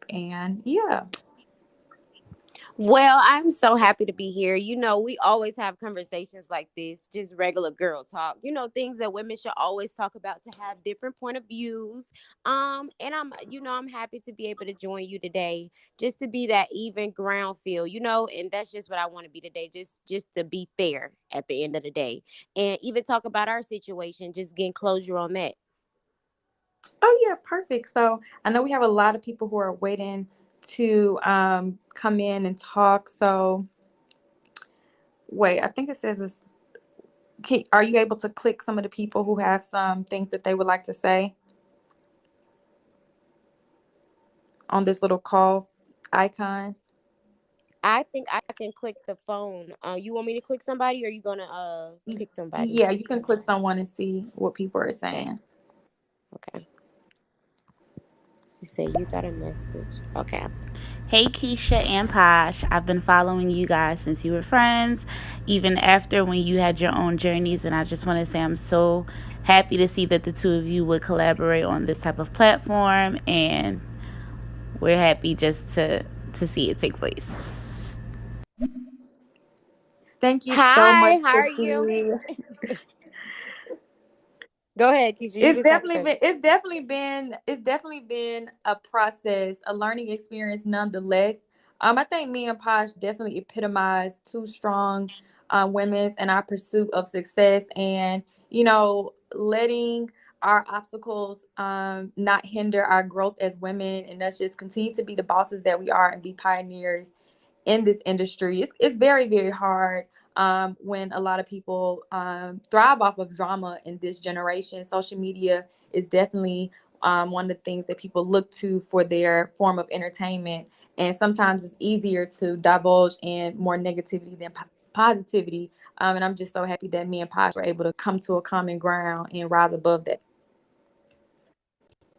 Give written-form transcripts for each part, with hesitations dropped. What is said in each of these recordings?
And yeah. Well, I'm so happy to be here. We always have conversations like this, just regular girl talk. Things that women should always talk about to have different point of views. And I'm happy to be able to join you today, just to be that even ground feel, and that's just what I want to be today, just to be fair at the end of the day, and even talk about our situation, just getting closure on that. Oh yeah, perfect. So I know we have a lot of people who are waiting to come in and talk. So wait, I think it says this. Are you able to click some of the people who have some things that they would like to say on this little call icon? I think I can click the phone. You want me to click somebody, or you gonna pick somebody? Yeah, you can click someone and see what people are Okay. saying. Okay. You say you got a message. Okay. Hey Keisha and Posh, I've been following you guys since you were friends, even after when you had your own journeys, and I just want to say I'm so happy to see that the two of you would collaborate on this type of platform, and we're happy just to see it take place. Thank you so much, Hi, how are you? Chrissy. Go ahead, Keisha. You can talk first. It's definitely been a process, a learning experience nonetheless. I think me and Posh definitely epitomize two strong women in our pursuit of success, and letting our obstacles not hinder our growth as women, and us just continue to be the bosses that we are and be pioneers in this industry. It's very, very hard when a lot of people thrive off of drama in this generation. Social media is definitely one of the things that people look to for their form of entertainment. And sometimes it's easier to divulge in more negativity than positivity. And I'm just so happy that me and Posh were able to come to a common ground and rise above that.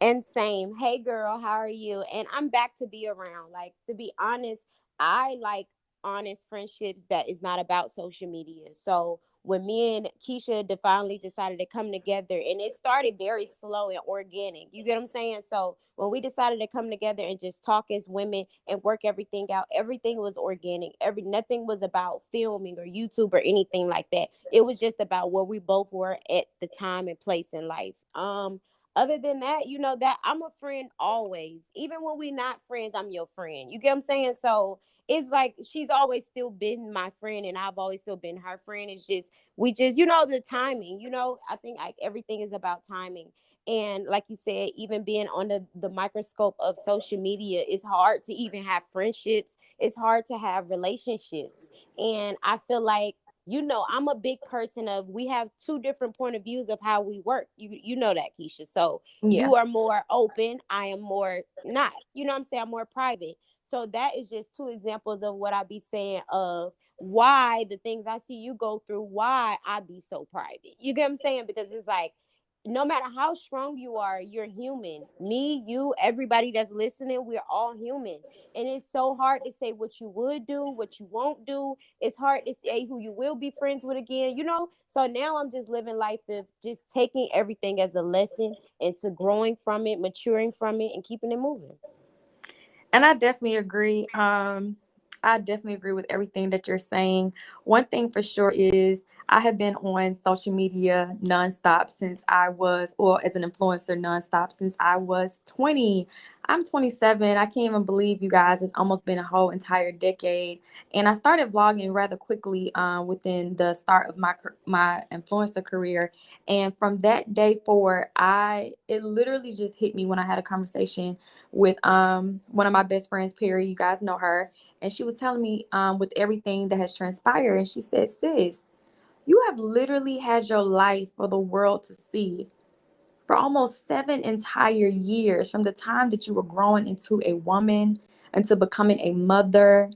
And same. Hey girl, how are you? And I'm back to be around. Like, to be honest, I like honest friendships that is not about social media. So when me and Keisha finally decided to come together, and it started very slow and organic. You get what I'm saying? So when we decided to come together and just talk as women and work everything out, everything was organic. Nothing was about filming or YouTube or anything like that. It was just about where we both were at the time and place in life. Other than that, that I'm a friend always. Even when we're not friends, I'm your friend. You get what I'm saying? So it's like she's always still been my friend, and I've always still been her friend. It's just we just the timing. I think like everything is about timing. And like you said, even being on the microscope of social media, it's hard to even have friendships. It's hard to have relationships. And I feel like I'm a big person of we have two different point of views of how we work. You know that, Keisha. So Yeah. you are more open. I am more not. You know what I'm saying? I'm more private. So that is just two examples of what I be saying of why the things I see you go through, why I be so private. You get what I'm saying? Because it's like no matter how strong you are, you're human. Me, you, everybody that's listening, we're all human. And it's so hard to say what you would do, what you won't do. It's hard to say who you will be friends with again. So now I'm just living life of just taking everything as a lesson and to growing from it, maturing from it, and keeping it moving. And I definitely agree. I definitely agree with everything that you're saying. One thing for sure is I have been on social media nonstop since I was, or as an influencer nonstop since I was 20. I'm 27. I can't even believe you guys. It's almost been a whole entire decade. And I started vlogging rather quickly within the start of my influencer career. And from that day forward, it literally just hit me when I had a conversation with one of my best friends, Perry. You guys know her, and she was telling me with everything that has transpired, and she said, "Sis, you have literally had your life for the world to see for almost 7 entire years, from the time that you were growing into a woman, into becoming a mother,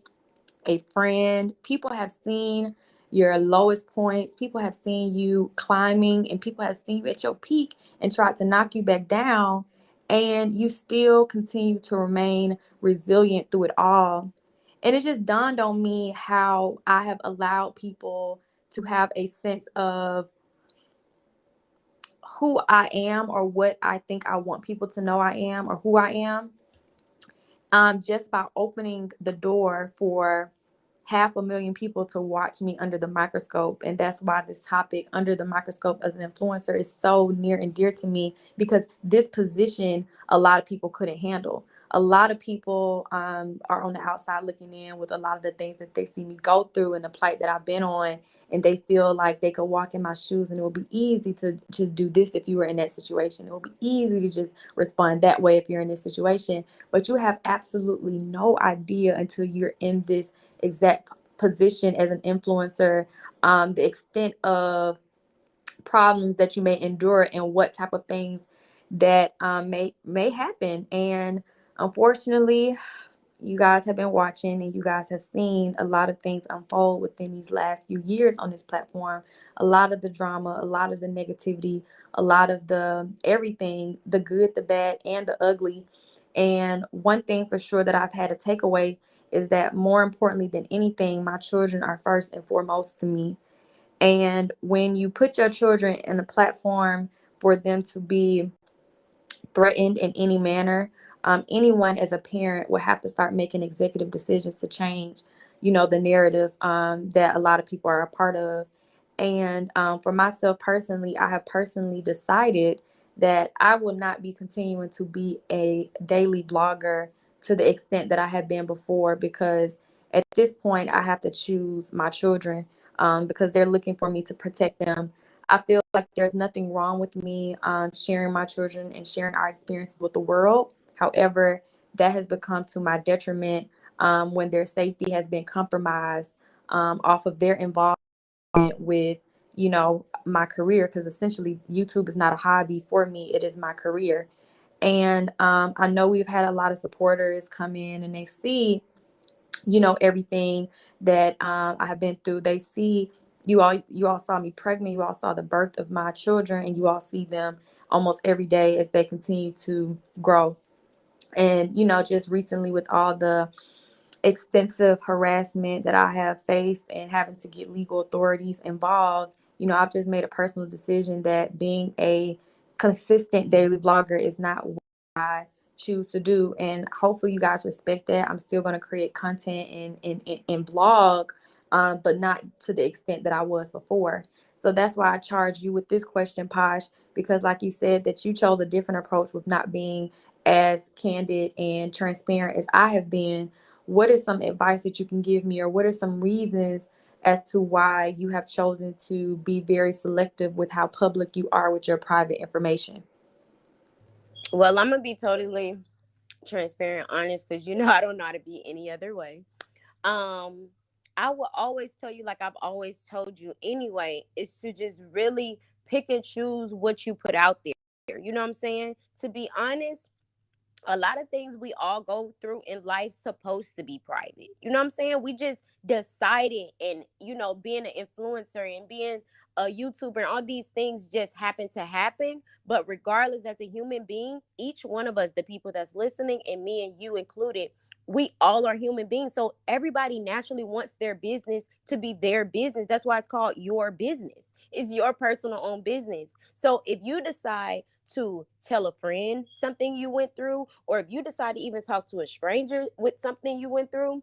a friend. People have seen your lowest points. People have seen you climbing, and people have seen you at your peak and tried to knock you back down. And you still continue to remain resilient through it all. And it just dawned on me how I have allowed people to have a sense of who I am, or what I think I want people to know I am, or who I am. just by opening the door for 500,000 people to watch me under the microscope. And that's why this topic, under the microscope as an influencer, is so near and dear to me, because this position a lot of people couldn't handle. A lot of people are on the outside looking in with a lot of the things that they see me go through and the plight that I've been on. And they feel like they could walk in my shoes and it will be easy to just do this if you were in that situation. It will be easy to just respond that way if you're in this situation. But you have absolutely no idea until you're in this exact position as an influencer, the extent of problems that you may endure and what type of things that may happen. And unfortunately, you guys have been watching and you guys have seen a lot of things unfold within these last few years on this platform. A lot of the drama, a lot of the negativity, a lot of the everything, the good, the bad, and the ugly. And one thing for sure that I've had to take away is that, more importantly than anything, my children are first and foremost to me. And when you put your children in a platform for them to be threatened in any manner, anyone as a parent will have to start making executive decisions to change, the narrative that a lot of people are a part of. And for myself personally, I have personally decided that I will not be continuing to be a daily blogger to the extent that I have been before, because at this point, I have to choose my children, because they're looking for me to protect them. I feel like there's nothing wrong with me sharing my children and sharing our experiences with the world. However, that has become to my detriment when their safety has been compromised off of their involvement with, my career. Because essentially, YouTube is not a hobby for me; it is my career. And I know we've had a lot of supporters come in and they see, everything that I have been through. They see, you all saw me pregnant, you all saw the birth of my children, and you all see them almost every day as they continue to grow. And just recently, with all the extensive harassment that I have faced and having to get legal authorities involved, I've just made a personal decision that being a consistent daily vlogger is not what I choose to do. And hopefully you guys respect that. I'm still going to create content and blog, but not to the extent that I was before. So that's why I charged you with this question, Posh, because like you said, that you chose a different approach with not being as candid and transparent as I have been. What is some advice that you can give me, or what are some reasons as to why you have chosen to be very selective with how public you are with your private information? Well, I'm gonna be totally transparent, honest, because I don't know how to be any other way. Um, I will always tell you, like I've always told you anyway, is to just really pick and choose what you put out there. You know what I'm saying? To be honest, a lot of things we all go through in life supposed to be private. You know what I'm saying? We just decided, and being an influencer and being a YouTuber and all these things just happen to happen. But regardless, as a human being, each one of us, the people that's listening, and me and you included, we all are human beings. So everybody naturally wants their business to be their business. That's why it's called your business. It's your personal own business. So if you decide to tell a friend something you went through, or if you decide to even talk to a stranger with something you went through,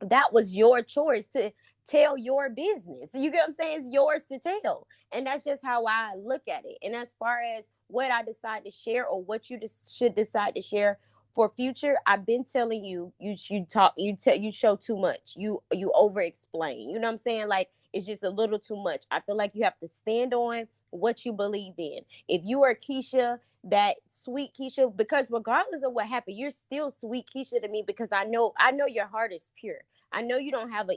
that was your choice to tell your business. You get what I'm saying? It's yours to tell. And that's just how I look at it. And as far as what I decide to share, or what you should decide to share for future, I've been telling you, you show too much. You over explain. You know what I'm saying? Like, it's just a little too much. I feel like you have to stand on what you believe in. If you are Keesha, that sweet Keesha, because regardless of what happened, you're still sweet Keesha to me, because I know your heart is pure. I know you don't have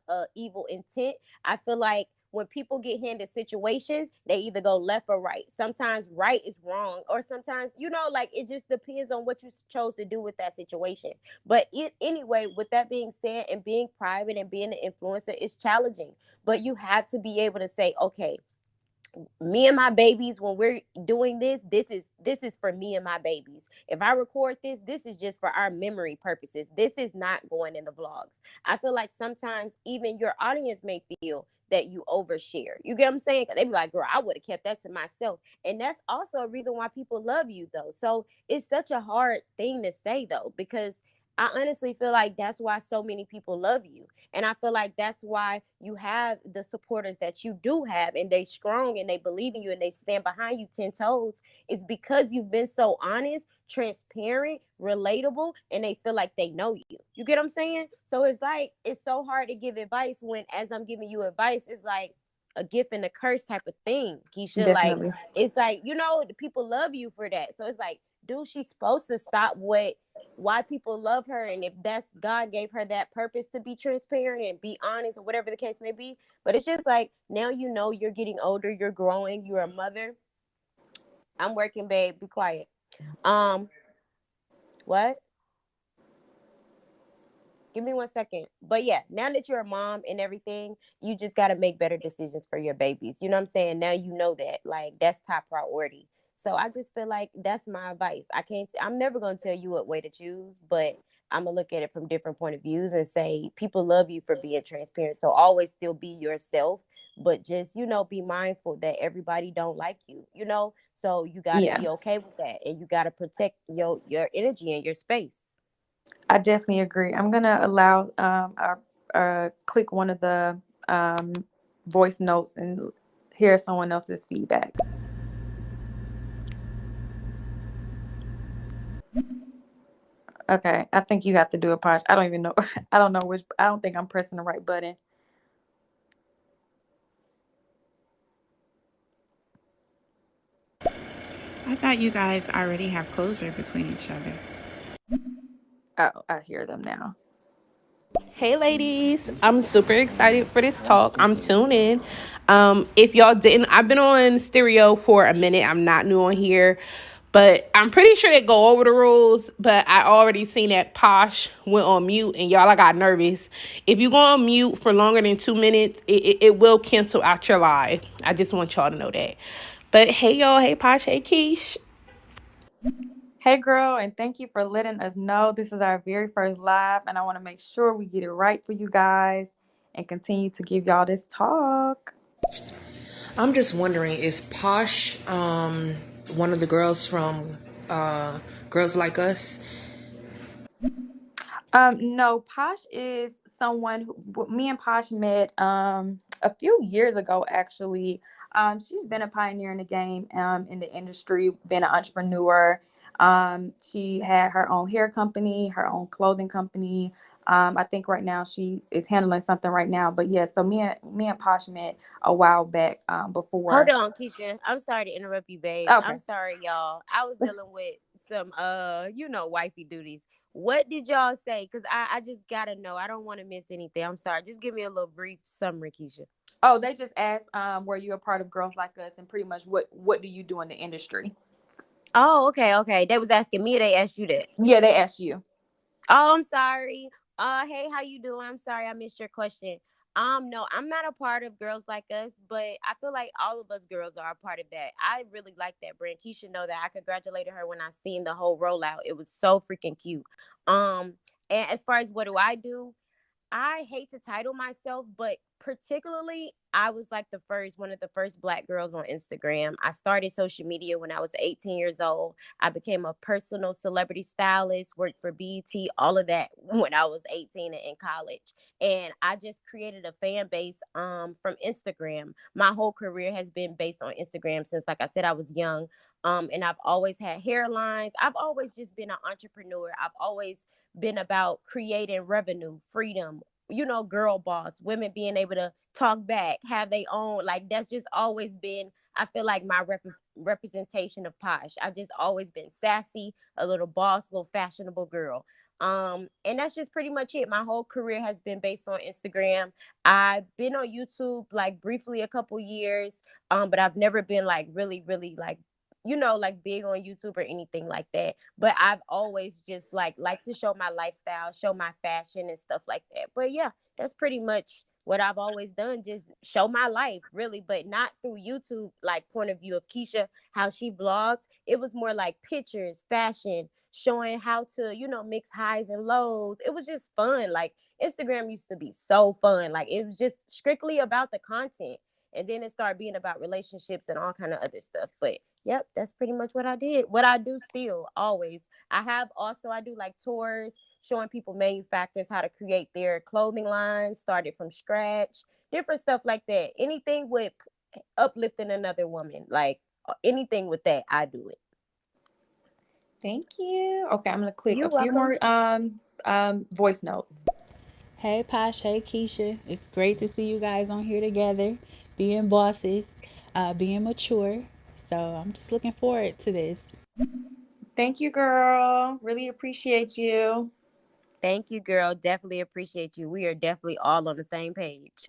a evil intent. I feel like when people get handed situations, they either go left or right. Sometimes right is wrong, or sometimes, like, it just depends on what you chose to do with that situation. But anyway, with that being said, and being private and being an influencer is challenging, but you have to be able to say, okay, me and my babies, when we're doing this is for me and my babies. If I record this is just for our memory purposes. This is not going in the vlogs. I feel like sometimes even your audience may feel that you overshare. You get what I'm saying? They be like, girl, I would have kept that to myself. And that's also a reason why people love you though. So it's such a hard thing to say though, because I honestly feel like that's why so many people love you. And I feel like that's why you have the supporters that you do have, and they strong and they believe in you and they stand behind you 10 toes. It's because you've been so honest, transparent, relatable, and they feel like they know you. You get what I'm saying? So it's like, it's so hard to give advice when, as I'm giving you advice, it's like a gift and a curse type of thing, Keisha. Like, Definitely. it's like, the people love you for that. So it's like, dude, she's supposed to stop why people love her, and if that's God gave her that purpose to be transparent and be honest or whatever the case may be. But it's just like, now you're getting older, you're growing, you're a mother. I'm working, babe, be quiet. um what Give me 1 second. But yeah, now that you're a mom and everything, you just got to make better decisions for your babies. You know what I'm saying? Now you know that. Like, that's top priority. So I just feel like that's my advice. I'm never going to tell you what way to choose, but I'm going to look at it from different point of views and say people love you for being transparent. So always still be yourself, but just, be mindful that everybody don't like you, So you got to Yeah, be okay with that, and you got to protect your energy and your space. I definitely agree. I'm gonna allow our click one of the um voice notes and hear someone else's feedback. Okay, I think you have to do a punch. I don't even know. I don't know which. I don't think I'm pressing the right button. I thought you guys already have closure between each other. Oh, I hear them now. Hey, ladies. I'm super excited for this talk. I'm tuned in. If y'all didn't, I've been on stereo for a minute. I'm not new on here, but I'm pretty sure they go over the rules. But I already seen that Posh went on mute, and y'all, I got nervous. If you go on mute for longer than 2 minutes, it will cancel out your live. I just want y'all to know that. But hey, y'all. Hey, Posh. Hey, Keish. Hey, girl, and thank you for letting us know. This is our very first live, and I want to make sure we get it right for you guys and continue to give y'all this talk. I'm just wondering, is Posh one of the girls from Girls Like Us? No, Posh is someone who me and Posh met a few years ago actually. She's been a pioneer in the game, in the industry, been an entrepreneur. She had her own hair company, her own clothing company. I think right now she is handling something right now. But yeah, so me and Posh met a while back Hold before. on, Keisha. I'm sorry to interrupt you, babe. I'm Okay. sorry, y'all. I was dealing with some wifey duties. What did y'all say? Cause I just gotta know. I don't want to miss anything. I'm sorry. Just give me a little brief summary, Keisha. Oh, they just asked were you a part of Girls Like Us, and pretty much what do you do in the industry? Oh, okay, okay. They was asking me, or they asked you that. Yeah, they asked you. Oh, I'm sorry. Hey, how you doing? I'm sorry I missed your question. No, I'm not a part of Girls Like Us, but I feel like all of us girls are a part of that. I really like that brand. Keisha know that I congratulated her when I seen the whole rollout. It was so freaking cute. Um, and as far as what do I do, I hate to title myself, but particularly, I was like one of the first Black girls on Instagram. I started social media when I was 18 years old. I became a personal celebrity stylist, worked for BET, all of that when I was 18 and in college. And I just created a fan base from Instagram. My whole career has been based on Instagram since, like I said, I was young. And I've always had hairlines. I've always just been an entrepreneur. I've always been about creating revenue, freedom, girl boss, women being able to talk back, have their own. Like, that's just always been, I feel like, my representation of Posh. I've just always been sassy, a little boss, little fashionable girl. And that's just pretty much it. My whole career has been based on Instagram. I've been on YouTube like briefly a couple years, but I've never been like really, really like like big on YouTube or anything like that. But I've always just like to show my lifestyle, show my fashion and stuff like that. But yeah, that's pretty much what I've always done, just show my life really, but not through YouTube, like point of view of Keisha, how she vlogged. It was more like pictures, fashion, showing how to, mix highs and lows. It was just fun. Like Instagram used to be so fun. Like it was just strictly about the content. And then it started being about relationships and all kind of other stuff. But yep, that's pretty much what I did. What I do still always. I do like tours, showing people manufacturers how to create their clothing lines, started from scratch, different stuff like that. Anything with uplifting another woman, like anything with that, I do it. Thank you. Okay, I'm gonna click a You're few welcome. more voice notes. Hey Posh, hey Keisha. It's great to see you guys on here together, being bosses, being mature. So I'm just looking forward to this. Thank you, girl. Really appreciate you. Thank you, girl. Definitely appreciate you. We are definitely all on the same page.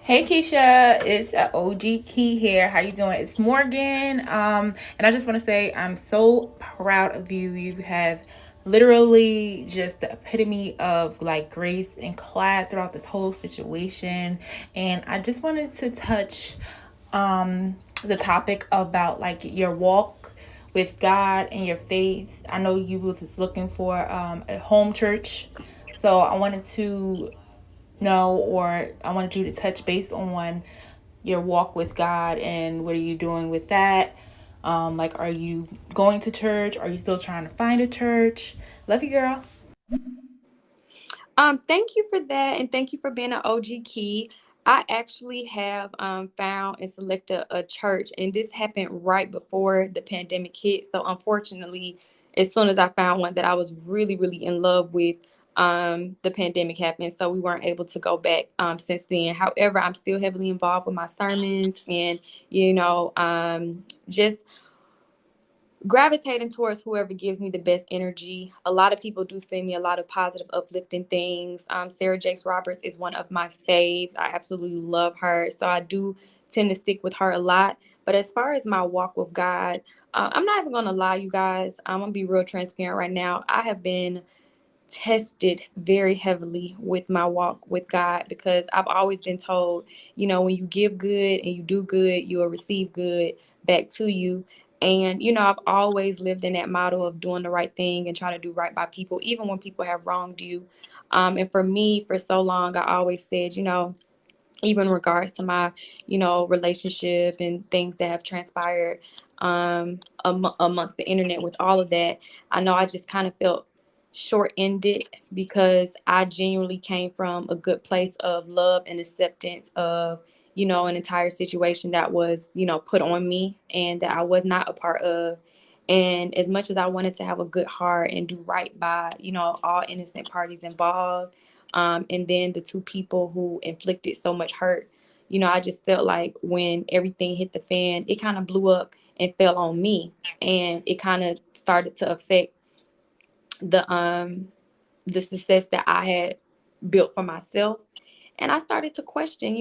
Hey Keisha, it's OG Key here. How you doing? It's Morgan. And I just want to say I'm so proud of you. You have literally just the epitome of like grace and class throughout this whole situation. And I just wanted to touch the topic about like your walk with God and your faith. I know you was just looking for a home church. So I wanted to know, or I wanted you to touch base on your walk with God and what are you doing with that? Like, are you going to church? Are you still trying to find a church? Love you, girl. Thank you for that, and thank you for being an OG Key. I actually have found and selected a church, and this happened right before the pandemic hit. So unfortunately, as soon as I found one that I was really, really in love with, the pandemic happened, so we weren't able to go back since then. However, I'm still heavily involved with my sermons, and just gravitating towards whoever gives me the best energy. A lot of people do send me a lot of positive, uplifting things. Sarah Jakes Roberts is one of my faves. I absolutely love her. So I do tend to stick with her a lot. But as far as my walk with God, I'm not even going to lie, you guys. I'm going to be real transparent right now. I have been tested very heavily with my walk with God because I've always been told, when you give good and you do good, you will receive good back to you. And, I've always lived in that model of doing the right thing and trying to do right by people, even when people have wronged you. And for me, for so long, I always said, even in regards to my, relationship and things that have transpired amongst the internet with all of that, I know I just kind of felt short-ended because I genuinely came from a good place of love and acceptance of, an entire situation that was, put on me and that I was not a part of. And as much as I wanted to have a good heart and do right by, all innocent parties involved, and then the two people who inflicted so much hurt, I just felt like when everything hit the fan, it kind of blew up and fell on me, and it kind of started to affect the success that I had built for myself. And I started to question,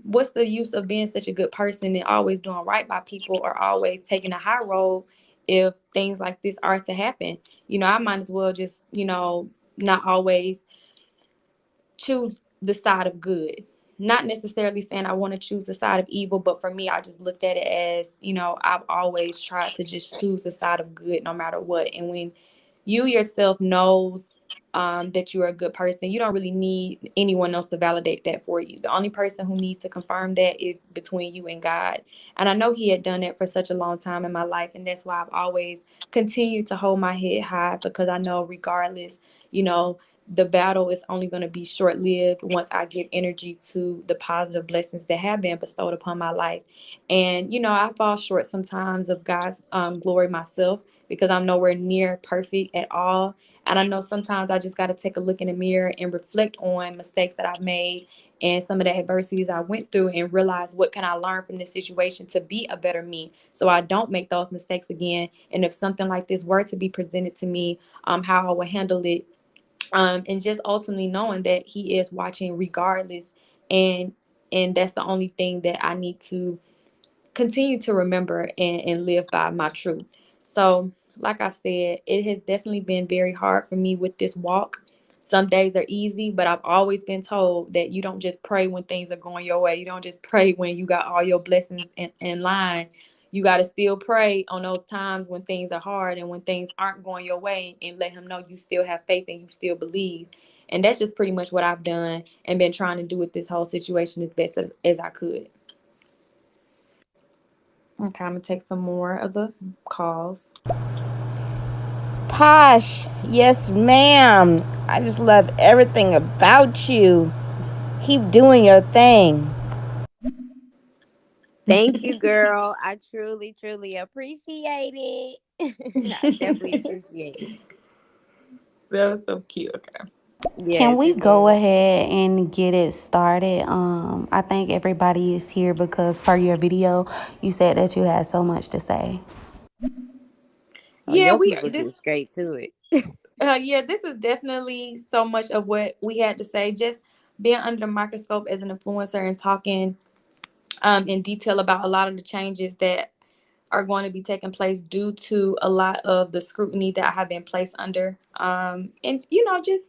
what's the use of being such a good person and always doing right by people or always taking a high road if things like this are to happen? I might as well just, not always choose the side of good. Not necessarily saying I want to choose the side of evil, but for me, I just looked at it as, I've always tried to just choose the side of good no matter what. And when you yourself knows that you're a good person, you don't really need anyone else to validate that for you. The only person who needs to confirm that is between you and God. And I know He had done that for such a long time in my life. And that's why I've always continued to hold my head high, because I know regardless, you know, the battle is only going to be short lived once I give energy to the positive blessings that have been bestowed upon my life. And, I fall short sometimes of God's glory myself because I'm nowhere near perfect at all. And I know sometimes I just got to take a look in the mirror and reflect on mistakes that I've made and some of the adversities I went through and realize what can I learn from this situation to be a better me so I don't make those mistakes again. And if something like this were to be presented to me, how I would handle it, and just ultimately knowing that He is watching regardless, and that's the only thing that I need to continue to remember and live by my truth. So like I said, it has definitely been very hard for me with this walk. Some days are easy, but I've always been told that you don't just pray when things are going your way. You don't just pray when you got all your blessings in line. You got to still pray on those times when things are hard and when things aren't going your way, and let him know you still have faith and you still believe. And that's just pretty much what I've done and been trying to do with this whole situation as best as I could. Okay, I'm going to take some more of the calls. Posh, yes, ma'am. I just love everything about you. Keep doing your thing. Thank you, girl. I truly, truly appreciate it. I definitely appreciate it. That was so cute. Okay. Can Yes, we it go was. ahead and get it started? I think everybody is here because per your video, you said that you had so much to say. Oh, Yeah, your we people this get straight to it. yeah, this is definitely so much of what we had to say. Just being under the microscope as an influencer and talking in detail about a lot of the changes that are going to be taking place due to a lot of the scrutiny that I have been placed under. And just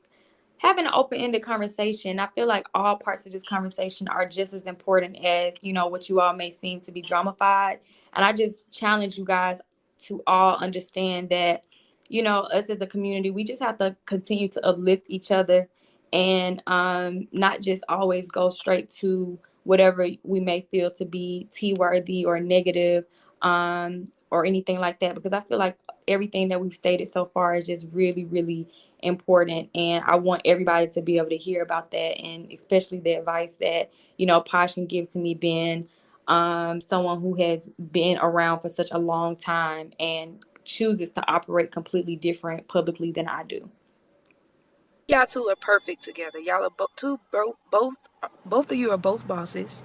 having an open-ended conversation. I feel like all parts of this conversation are just as important as what you all may seem to be dramified. And I just challenge you guys to all understand that us as a community, we just have to continue to uplift each other, and not just always go straight to whatever we may feel to be T worthy or negative, or anything like that, because I feel like everything that we've stated so far is just really, really important, and I want everybody to be able to hear about that, and especially the advice that Posh can give to me, being someone who has been around for such a long time and chooses to operate completely different publicly than I do. Y'all two are perfect together. Y'all are both of you are both bosses.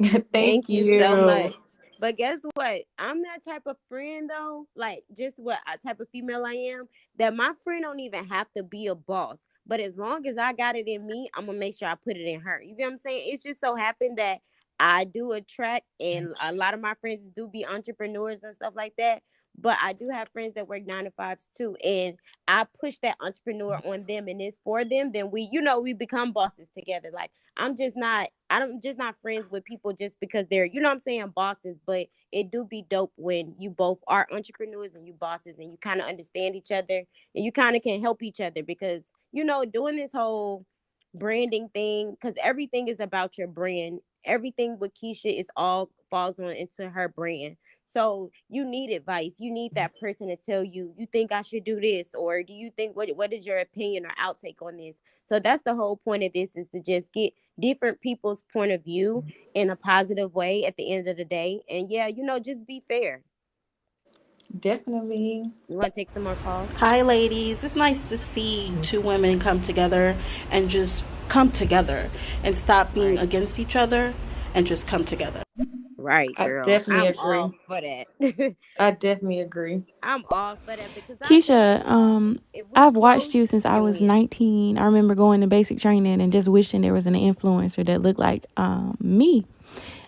Thank Thank you so you. much. But guess what? I'm that type of friend though, like just what type of female I am, that my friend don't even have to be a boss. But as long as I got it in me, I'm gonna make sure I put it in her. You get what I'm saying? It's just so happened that I do attract, and a lot of my friends do be entrepreneurs and stuff like that. But I do have friends that work 9 to 5s too. And I push that entrepreneur on them and it's for them, then we become bosses together. Like I'm just not friends with people just because they're, what I'm saying, bosses, but it do be dope when you both are entrepreneurs and you bosses and you kind of understand each other and you kind of can help each other because, doing this whole branding thing, because everything is about your brand. Everything with Keisha is all falls on into her brand. So you need advice. You need that person to tell you, you think I should do this, or do you think what is your opinion or outtake on this? So that's the whole point of this, is to just get different people's point of view in a positive way at the end of the day. And yeah, just be fair. Definitely. You want to take some more calls? Hi, ladies. It's nice to see two women come together and just come together and stop being Right. against each other and just come together. Right, I girl. definitely I'm agree. all for that. I definitely agree. I'm all for that because I know Keisha, if we I've watched close, you since we I can was win. 19. I remember going to basic training and just wishing there was an influencer that looked like me.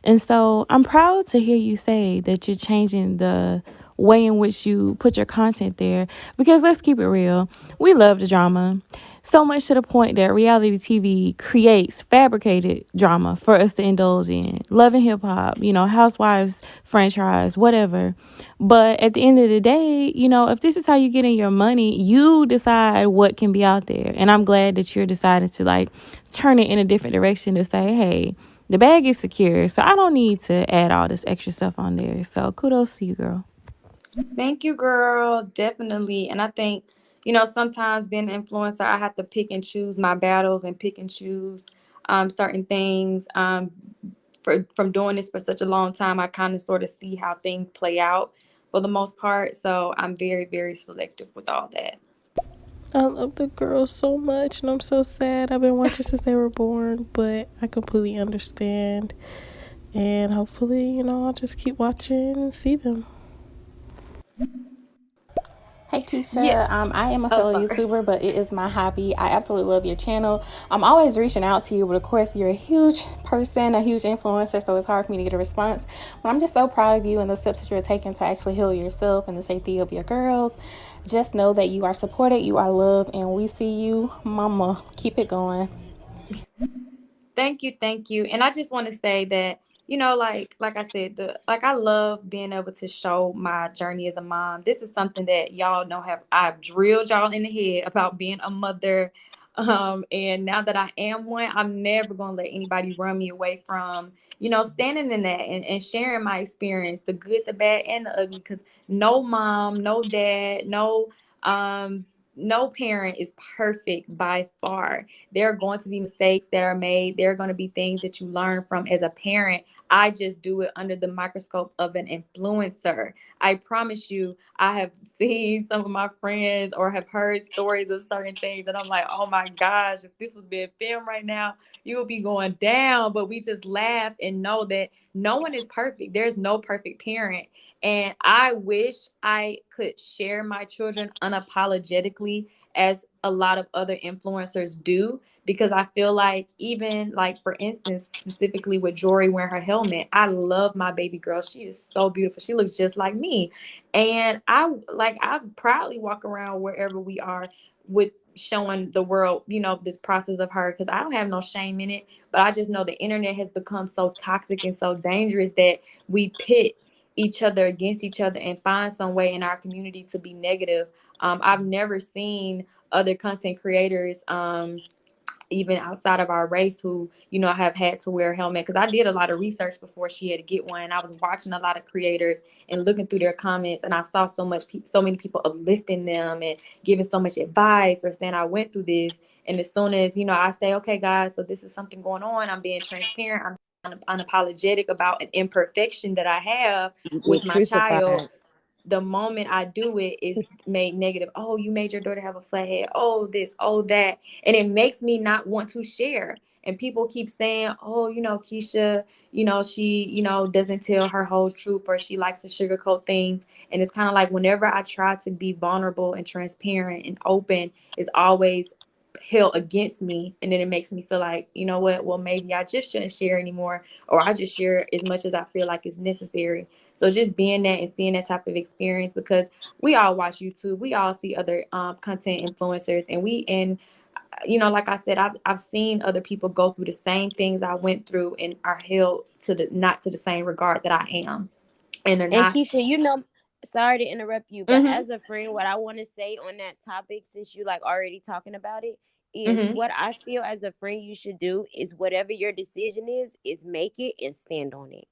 And so I'm proud to hear you say that you're changing the way in which you put your content there. Because let's keep it real, we love the drama. So much to the point that reality TV creates fabricated drama for us to indulge in. Love and hip hop, Housewives franchise, whatever. But at the end of the day, if this is how you get in your money, you decide what can be out there. And I'm glad that you're deciding to turn it in a different direction to say, hey, the bag is secure, so I don't need to add all this extra stuff on there. So kudos to you, girl. Thank you, girl. Definitely. And I think, sometimes being an influencer, I have to pick and choose my battles and pick and choose certain things. From doing this for such a long time, I kind of sort of see how things play out for the most part. So I'm very, very selective with all that. I love the girls so much, and I'm so sad. I've been watching since they were born, but I completely understand. And hopefully, I'll just keep watching and see them. Hey Yeah. Keisha, I am a Oh, fellow sorry. YouTuber, but it is my hobby. I absolutely love your channel. I'm always reaching out to you, but of course, you're a huge person, a huge influencer, so it's hard for me to get a response. But I'm just so proud of you and the steps that you're taking to actually heal yourself and the safety of your girls. Just know that you are supported, you are loved, and we see you, mama. Keep it going. Thank you, thank you. And I just want to say that, like I said, I love being able to show my journey as a mom. This is something that y'all know have I've drilled y'all in the head about being a mother. And now that I am one, I'm never gonna let anybody run me away from, standing in that and sharing my experience, the good, the bad, and the ugly. Because no mom, no dad, um no parent is perfect by far. There are going to be mistakes that are made. There are going to be things that you learn from as a parent. I just do it under the microscope of an influencer. I promise you, I have seen some of my friends or have heard stories of certain things, and I'm like, oh my gosh, if this was being filmed right now, you would be going down. But we just laugh and know that no one is perfect. There's no perfect parent. And I wish I could share my children unapologetically as a lot of other influencers do, because I feel like, even like for instance, specifically with Jory wearing her helmet, I love my baby girl. She is so beautiful. She looks just like me. And I proudly walk around wherever we are with showing the world, this process of her, because I don't have no shame in it. But I just know the internet has become so toxic and so dangerous that we pit each other against each other and find some way in our community to be negative. I've never seen other content creators, even outside of our race, who have had to wear a helmet, because I did a lot of research before she had to get one. I was watching a lot of creators and looking through their comments, and I saw so many people uplifting them and giving so much advice or saying I went through this. And as soon as I say, okay guys, so this is something going on, I'm being transparent, I'm unapologetic about an imperfection that I have You with get my child. crucified. The moment I do it is made negative. Oh, you made your daughter have a flat head. Oh, this, oh, that. And it makes me not want to share. And people keep saying, oh, Keisha, she, doesn't tell her whole truth, or she likes to sugarcoat things. And it's kind of like, whenever I try to be vulnerable and transparent and open, it's always held against me. And then it makes me feel like, you know what, well, maybe I just shouldn't share anymore, or I just share as much as I feel like is necessary. So just being that and seeing that type of experience, because we all watch YouTube, we all see other content influencers, and like I said, I've seen other people go through the same things I went through and are held to the not to the same regard that I am, and they're And not. Keisha, sorry to interrupt you, but Mhm. as a friend, what I want to say on that topic, since you like already talking about it, is Mhm. what I feel as a friend you should do is whatever your decision is make it and stand on it.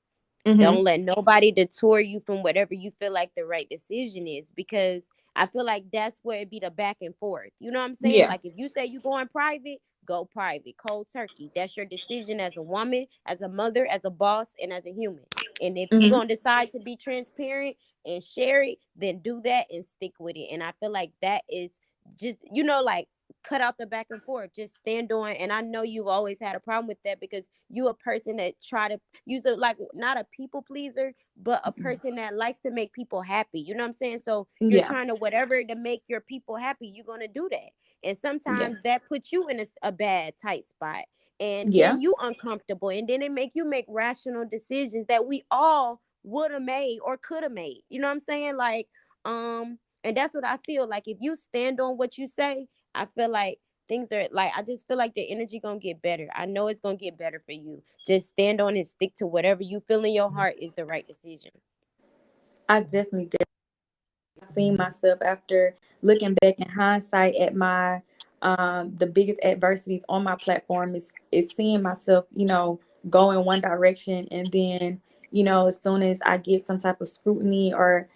Mhm. Don't let nobody detour you from whatever you feel like the right decision is, because I feel like that's where it be the back and forth. You know what I'm saying? Yeah. Like if you say you going private, go private, cold turkey. That's your decision as a woman, as a mother, as a boss, and as a human. And if you're Mhm. gonna decide to be transparent and share it, then do that and stick with it. And I feel like that is just, like, cut out the back and forth. Just stand on. And I know you've always had a problem with that because you a person that try to use it, like, not a people pleaser, but a person that likes to make people happy. You know what I'm saying? So you're Yeah. trying to whatever to make your people happy, you're gonna do that. And Yeah. sometimes that puts you in a bad tight spot. And Yeah. then you uncomfortable. And then it make you make rational decisions that we all would have made or could have made. You know what I'm saying? Like, and that's what I feel like. If you stand on what you say, I feel like things are like, I just feel like the energy gonna get better. I know it's gonna get better for you. Just stand on and stick to whatever you feel in your heart is the right decision. I definitely did. Seen myself, after looking back in hindsight at my the biggest adversities on my platform, is seeing myself, go in one direction, and then, as soon as I get some type of scrutiny or,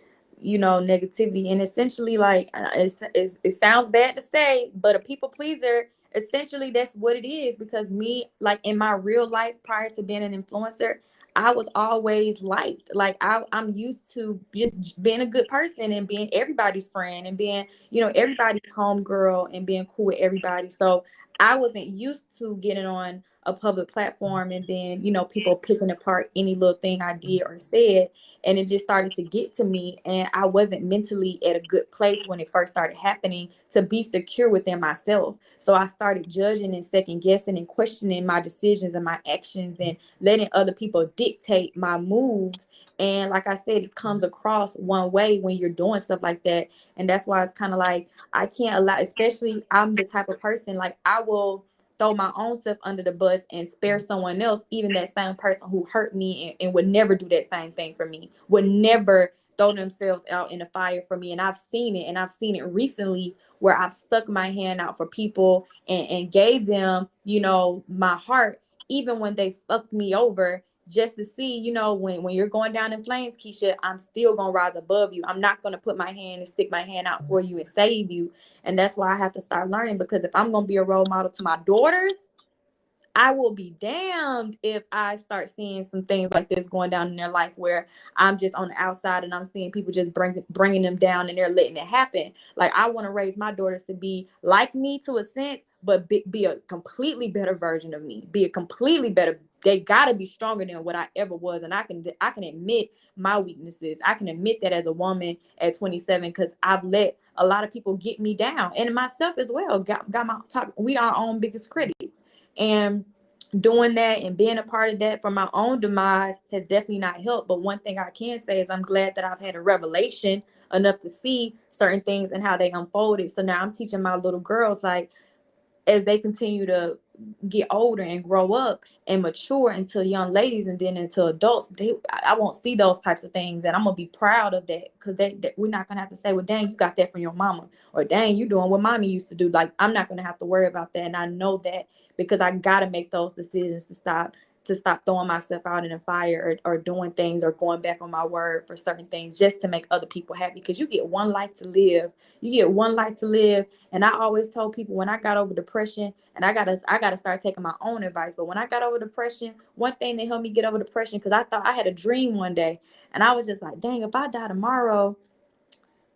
negativity, and essentially, like, it sounds bad to say, but a people pleaser, essentially that's what it is. Because me, like, in my real life prior to being an influencer, I was always liked. Like, I'm used to just being a good person and being everybody's friend and being, everybody's home girl and being cool with everybody. So I wasn't used to getting on a public platform, and then, people picking apart any little thing I did or said. And it just started to get to me, and I wasn't mentally at a good place when it first started happening to be secure within myself. So I started judging and second guessing and questioning my decisions and my actions, and letting other people dictate my moves. And like I said, it comes across one way when you're doing stuff like that. And that's why it's kind of like, I can't allow, especially I'm the type of person, like, I will throw my own self under the bus and spare someone else, even that same person who hurt me, and would never do that same thing for me, would never throw themselves out in the fire for me. And I've seen it, and I've seen it recently, where I've stuck my hand out for people, and gave them, my heart, even when they fucked me over, just to see, when you're going down in flames, Keesha, I'm still gonna rise above you. I'm not gonna put my hand and stick my hand out for you and save you. And that's why I have to start learning, because if I'm gonna be a role model to my daughters, I will be damned if I start seeing some things like this going down in their life, where I'm just on the outside and I'm seeing people just bringing them down, and they're letting it happen. Like, I want to raise my daughters to be like me to a sense, but be a completely better version of me. Be a completely better. They gotta be stronger than what I ever was, and I can admit my weaknesses. I can admit that as a woman at 27, because I've let a lot of people get me down, and myself as well. Got my top. We are our own biggest critics. And doing that and being a part of that for my own demise has definitely not helped. But one thing I can say is I'm glad that I've had a revelation enough to see certain things and how they unfolded. So now I'm teaching my little girls, like, as they continue to get older and grow up and mature into young ladies and then into adults, I won't see those types of things, and I'm gonna be proud of that, because we're not gonna have to say, well, dang, you got that from your mama, or dang, you doing what mommy used to do. Like, I'm not gonna have to worry about that, and I know that, because I gotta make those decisions to stop throwing myself out in the fire, or doing things, or going back on my word for certain things, just to make other people happy, because you get one life to live. And I always told people, when I got over depression, and I gotta start taking my own advice, but when I got over depression, one thing that helped me get over depression, because I thought, I had a dream one day, and I was just like, dang, if I die tomorrow,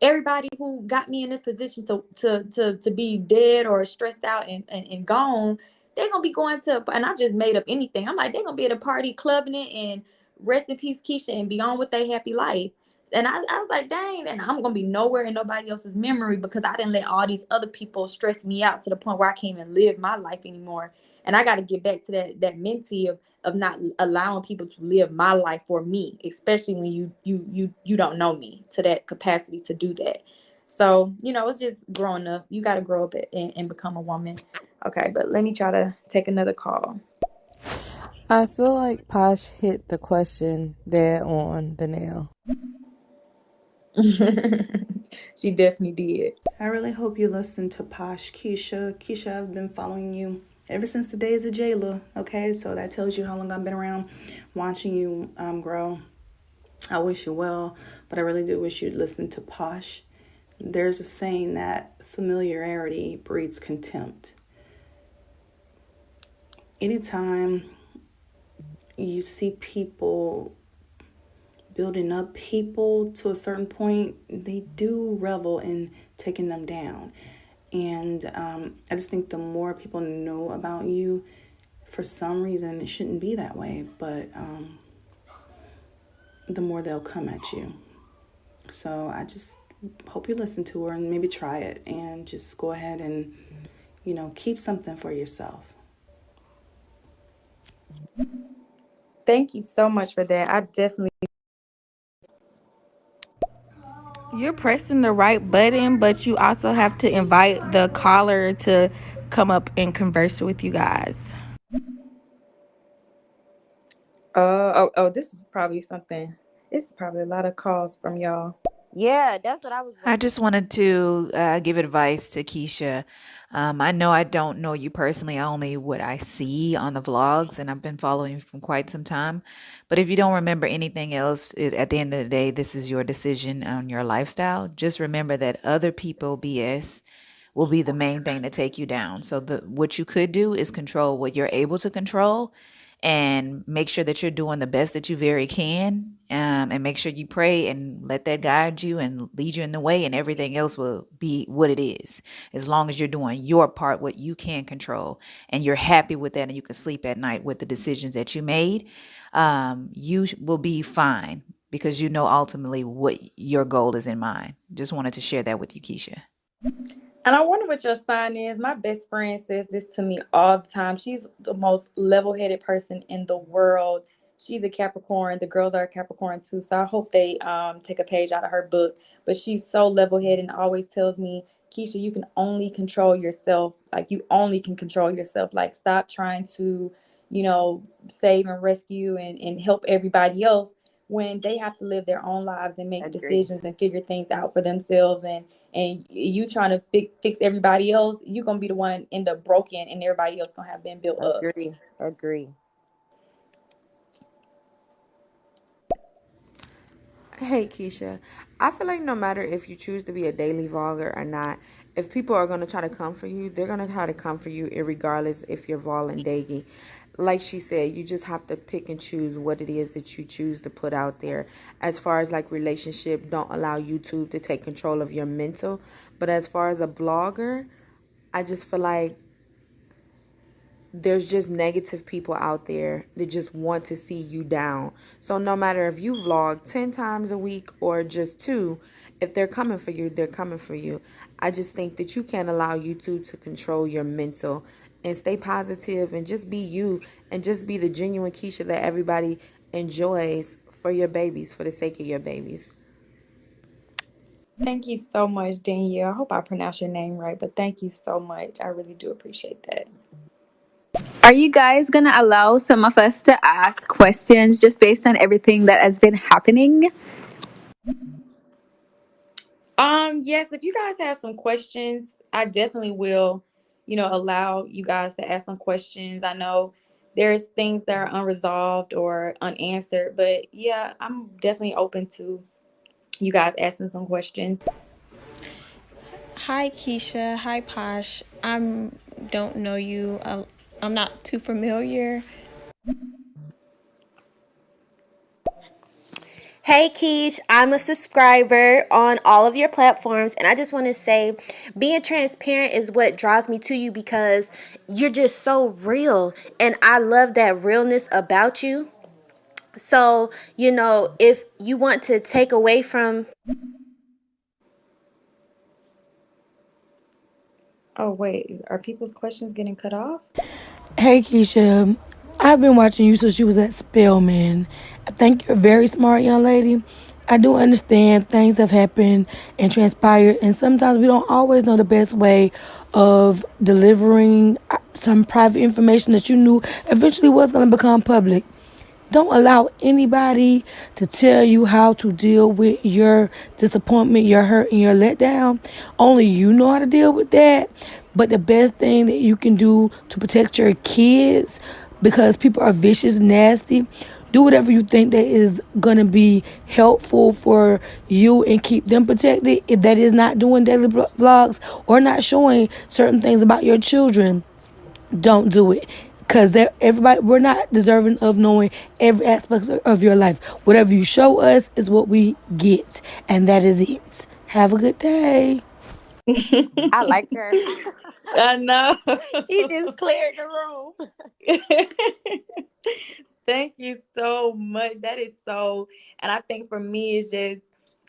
everybody who got me in this position to be dead or stressed out and gone, they're gonna be going to, and I just made up anything. I'm like, they're gonna be at a party clubbing it, and rest in peace Keesha, and be on with their happy life. And I was like, dang, and I'm gonna be nowhere in nobody else's memory, because I didn't let all these other people stress me out to the point where I can't even live my life anymore. And I got to get back to that mentee of not allowing people to live my life for me, especially when you don't know me to that capacity to do that. So, it's just growing up. You got to grow up and become a woman. Okay, but let me try to take another call. I feel like Posh hit the question dead on the nail. She definitely did. I really hope you listen to Posh. Keesha, I've been following you ever since the days of Jayla, okay? So that tells you how long I've been around watching you grow. I wish you well, but I really do wish you'd listen to Posh. There's a saying that familiarity breeds contempt. Anytime you see people building up people to a certain point, they do revel in taking them down. And I just think the more people know about you, for some reason, it shouldn't be that way, but the more they'll come at you. So I just hope you listen to her and maybe try it, and just go ahead and, keep something for yourself. Thank you so much for that. I definitely. You're pressing the right button, but you also have to invite the caller to come up and converse with you guys. This is probably something. It's probably a lot of calls from y'all. Yeah, that's what I was I wondering. just wanted to give advice to Keisha. I know I don't know you personally, only what I see on the vlogs, and I've been following you from quite some time. But if you don't remember anything else, at the end of the day, this is your decision on your lifestyle. Just remember that other people BS will be the main thing to take you down. So what you could do is control what you're able to control, and make sure that you're doing the best that you very can. And make sure you pray and let that guide you and lead you in the way, and everything else will be what it is. As long as you're doing your part, what you can control, and you're happy with that, and you can sleep at night with the decisions that you made, you will be fine because you know ultimately what your goal is in mind. Just wanted to share that with you, Keisha. And I wonder what your sign is. My best friend says this to me all the time. She's the most level headed person in the world. She's a Capricorn. The girls are a Capricorn too. So I hope they take a page out of her book. But she's so level headed and always tells me, Keisha, you can only control yourself. Like, you only can control yourself. Like, stop trying to, save and rescue and help everybody else when they have to live their own lives and make Agree. decisions and figure things out for themselves. And you trying to fix everybody else, you're gonna be the one end up broken, and everybody else gonna have been built up. Agree. Agree. Hey Keisha, I feel like no matter if you choose to be a daily vlogger or not, if people are gonna try to come for you, they're gonna try to come for you irregardless if you're vlogging daily. Like she said, you just have to pick and choose what it is that you choose to put out there. As far as like relationship, don't allow YouTube to take control of your mental. But as far as a blogger, I just feel like there's just negative people out there that just want to see you down. So no matter if you vlog 10 times a week or just two, if they're coming for you, they're coming for you. I just think that you can't allow YouTube to control your mental, and stay positive and just be you and just be the genuine Keisha that everybody enjoys for your babies, for the sake of your babies. Thank you so much, Danielle. I hope I pronounced your name right, but thank you so much. I really do appreciate that. Are you guys going to allow some of us to ask questions just based on everything that has been happening? Yes, if you guys have some questions, I definitely will, allow you guys to ask some questions. I know there's things that are unresolved or unanswered, but yeah, I'm definitely open to you guys asking some questions. Hi, Keisha. Hi, Posh. Don't know you. I'm not too familiar. Hey Keish, I'm a subscriber on all of your platforms, and I just want to say being transparent is what draws me to you because you're just so real, and I love that realness about you. So, if you want to take away from. Oh, wait, are people's questions getting cut off? Hey Keisha, I've been watching you since you was at Spelman. I think you're a very smart young lady. I do understand things have happened and transpired, and sometimes we don't always know the best way of delivering some private information that you knew eventually was going to become public. Don't allow anybody to tell you how to deal with your disappointment, your hurt, and your letdown. Only you know how to deal with that. But the best thing that you can do to protect your kids, because people are vicious, nasty, do whatever you think that is going to be helpful for you and keep them protected. If that is not doing daily vlogs or not showing certain things about your children, don't do it, because everybody, we're not deserving of knowing every aspect of your life. Whatever you show us is what we get, and that is it. Have a good day. I like her. I know. She just cleared the room. Thank you so much. That is so, and I think for me, it's just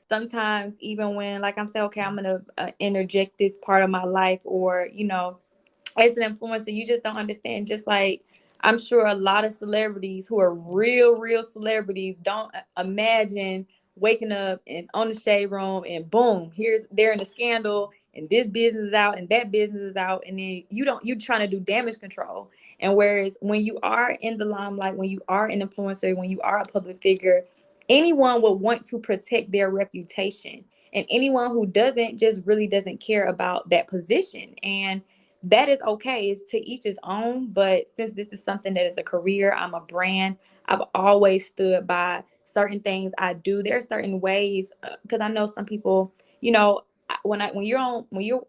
sometimes even when, like, I'm saying, okay, I'm gonna interject this part of my life, or as an influencer, you just don't understand. Just like I'm sure a lot of celebrities who are real, real celebrities don't imagine waking up and on the shade room and boom, they're in a scandal and this business is out and that business is out, and then you're trying to do damage control. And whereas when you are in the limelight, when you are an influencer, when you are a public figure, anyone would want to protect their reputation. And anyone who doesn't just really doesn't care about that position. And that is okay. It's to each his own. But since this is something that is a career, I'm a brand. I've always stood by certain things I do. There are certain ways, because I know some people, when you're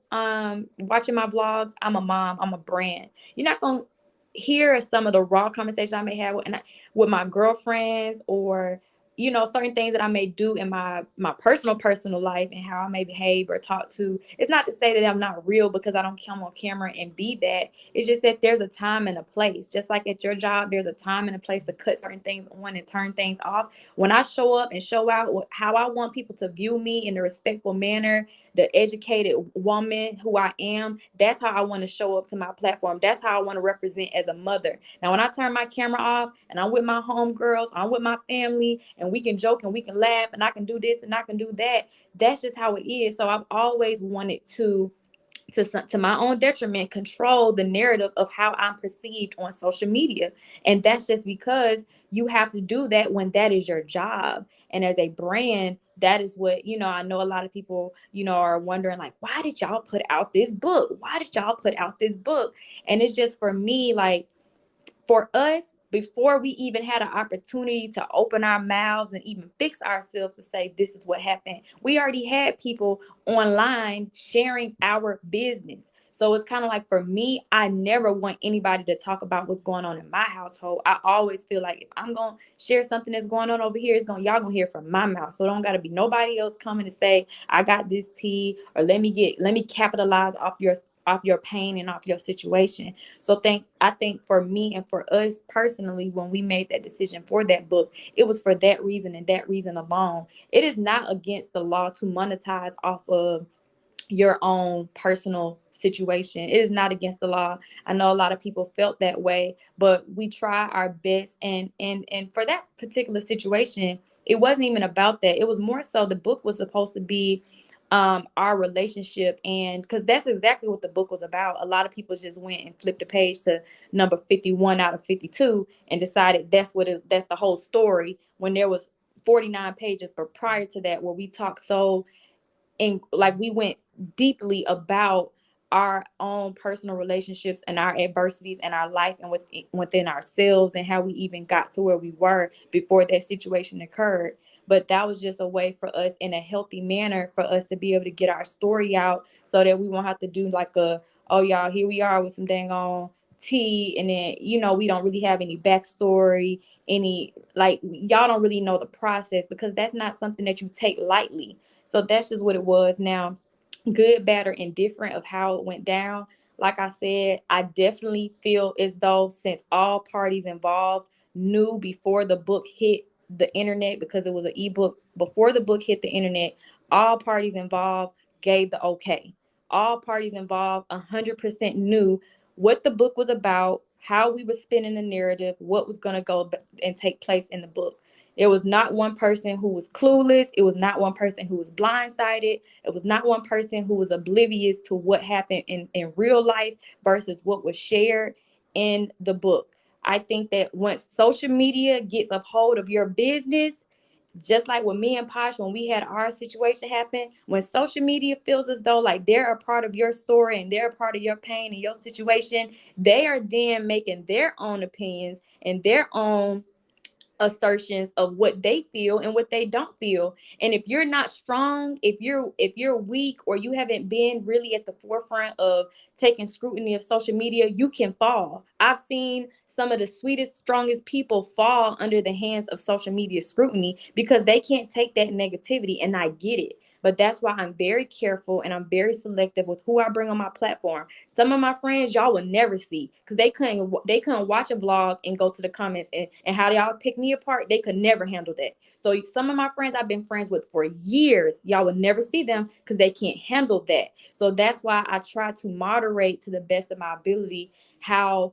watching my vlogs, I'm a mom. I'm a brand. You're not gonna here are some of the raw conversations I may have with my girlfriends, or certain things that I may do in my personal life, and how I may behave or talk to. It's not to say that I'm not real because I don't come on camera and be that. It's just that there's a time and a place. Just like at your job, there's a time and a place to cut certain things on and turn things off. When I show up and show out how I want people to view me in a respectful manner, the educated woman who I am, that's how I want to show up to my platform. That's how I want to represent as a mother. Now, when I turn my camera off and I'm with my homegirls, I'm with my family, and we can joke and we can laugh and I can do this and I can do that, that's just how it is. So I've always wanted to my own detriment, control the narrative of how I'm perceived on social media. And that's just because you have to do that when that is your job. And as a brand, that is what, I know a lot of people, are wondering, like, why did y'all put out this book? Why did y'all put out this book? And it's just, for me, like, for us, before we even had an opportunity to open our mouths and even fix ourselves to say this is what happened, we already had people online sharing our business. So it's kind of like, for me, I never want anybody to talk about what's going on in my household. I always feel like if I'm gonna share something that's going on over here, y'all gonna hear from my mouth. So don't gotta be nobody else coming to say I got this tea, or let me capitalize off your pain and off your situation. So I think for me and for us personally, when we made that decision for that book, it was for that reason and that reason alone. It is not against the law to monetize off of your own personal situation. It is not against the law. I know a lot of people felt that way, but we try our best. And for that particular situation, it wasn't even about that. It was more so the book was supposed to be our relationship, and because that's exactly what the book was about. A lot of people just went and flipped the page to number 51 out of 52 and decided that's the whole story, when there was 49 pages but prior to that where we talked so, and like, we went deeply about our own personal relationships and our adversities and our life and within ourselves, and how we even got to where we were before that situation occurred. But that was just a way for us, in a healthy manner, for us to be able to get our story out, so that we won't have to do like oh y'all, here we are with some dang on tea, and then we don't really have any backstory, any, like, y'all don't really know the process, because that's not something that you take lightly. So that's just what it was. Now, good, bad, or indifferent of how it went down, like I said, I definitely feel as though, since all parties involved knew before the book hit the internet, because it was an ebook, before the book hit the internet, all parties involved gave the okay. All parties involved 100% knew what the book was about, how we were spinning the narrative, what was going to go and take place in the book. There was not one person who was clueless. It was not one person who was blindsided. It was not one person who was oblivious to what happened in real life versus what was shared in the book. I think that once social media gets a hold of your business, just like with me and Posh, when we had our situation happen, when social media feels as though like they're a part of your story and they're a part of your pain and your situation, they are then making their own opinions and their own assertions of what they feel and what they don't feel. And if you're not strong, if you're weak, or you haven't been really at the forefront of taking scrutiny of social media, you can fall. I've seen some of the sweetest, strongest people fall under the hands of social media scrutiny because they can't take that negativity, and I get it. But that's why I'm very careful and I'm very selective with who I bring on my platform. Some of my friends y'all will never see, because they couldn't watch a vlog and go to the comments and how y'all pick me apart. They could never handle that. So some of my friends I've been friends with for years, y'all will never see them because they can't handle that. So that's why I try to moderate to the best of my ability how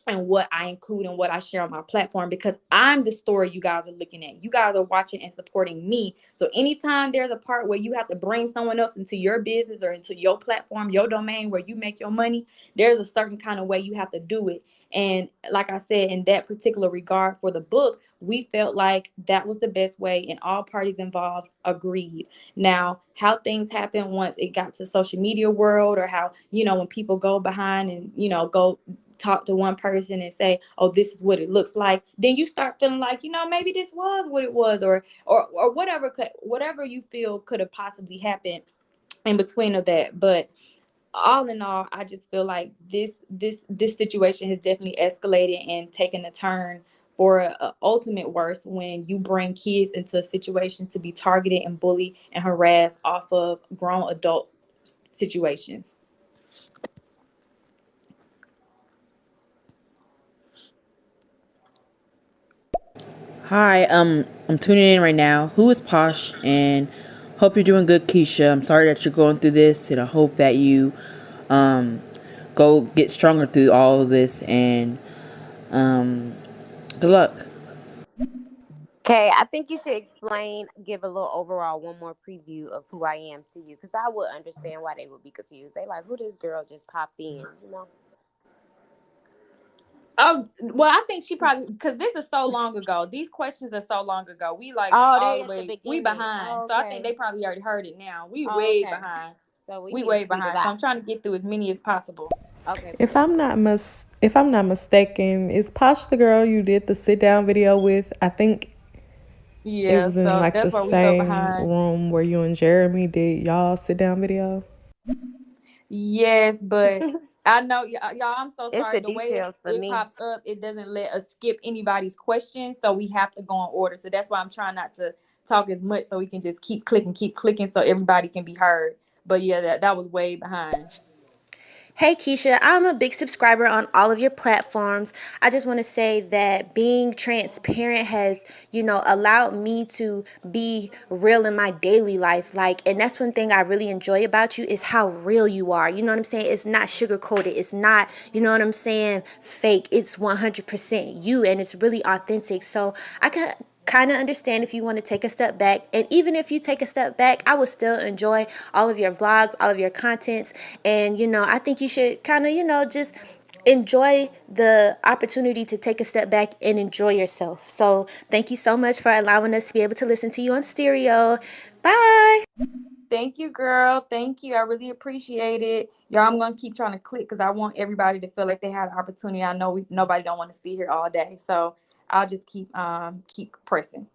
and what I include and what I share on my platform, because I'm the story you guys are looking at. You guys are watching and supporting me. So anytime there's a part where you have to bring someone else into your business or into your platform, your domain where you make your money, there's a certain kind of way you have to do it. And like I said, in that particular regard for the book, we felt like that was the best way, and all parties involved agreed. Now, how things happen once it got to social media world, or how, when people go behind and, go talk to one person and say, oh, this is what it looks like, then you start feeling like, maybe this was what it was, or whatever you feel could have possibly happened in between of that. But all in all, I just feel like this situation has definitely escalated and taken a turn for a ultimate worse when you bring kids into a situation to be targeted and bullied and harassed off of grown adult situations. Hi, I'm tuning in right now. Who is Posh? And hope you're doing good, Keisha. I'm sorry that you're going through this, and I hope that you um, go get stronger through all of this. And um, good luck. Okay, I think you should explain, give a little overall, one more preview of who I am to you, because I would understand why they would be confused. They like, who this girl just popped in? Oh well, I think she probably because this is so long ago. These questions are so long ago. We like Oh, all they the at the way we beginning. behind. Oh, So I think okay. they probably already heard it now. We Oh, way okay. behind. So we We need to way speed it behind. So up. I'm trying to get through as many as possible. Okay, If please. I'm not mistaken, is Posh the girl you did the sit down video with? I think it Yeah, was in so like the that's why we so same behind. room where you and Jeremy did y'all sit down video. Yes, but I know y'all. I'm so It's sorry. the The way details for it me. pops up, it doesn't let us skip anybody's questions, so we have to go in order. So that's why I'm trying not to talk as much, so we can just keep clicking, so everybody can be heard. But yeah, that was way behind. Hey Keisha, I'm a big subscriber on all of your platforms. I just want to say that being transparent has, allowed me to be real in my daily life. And that's one thing I really enjoy about you is how real you are. You know what I'm saying? It's not sugar coated. It's not, fake. It's 100% you and it's really authentic. So I can kind of understand if you want to take a step back. And even if you take a step back, I will still enjoy all of your vlogs, all of your contents. And, I think you should kind of, just enjoy the opportunity to take a step back and enjoy yourself. So thank you so much for allowing us to be able to listen to you on stereo. Bye. Thank you, girl. Thank you. I really appreciate it. Y'all, I'm gonna keep trying to click because I want everybody to feel like they had an opportunity. I know nobody don't want to sit here all day, so I'll just keep pressing.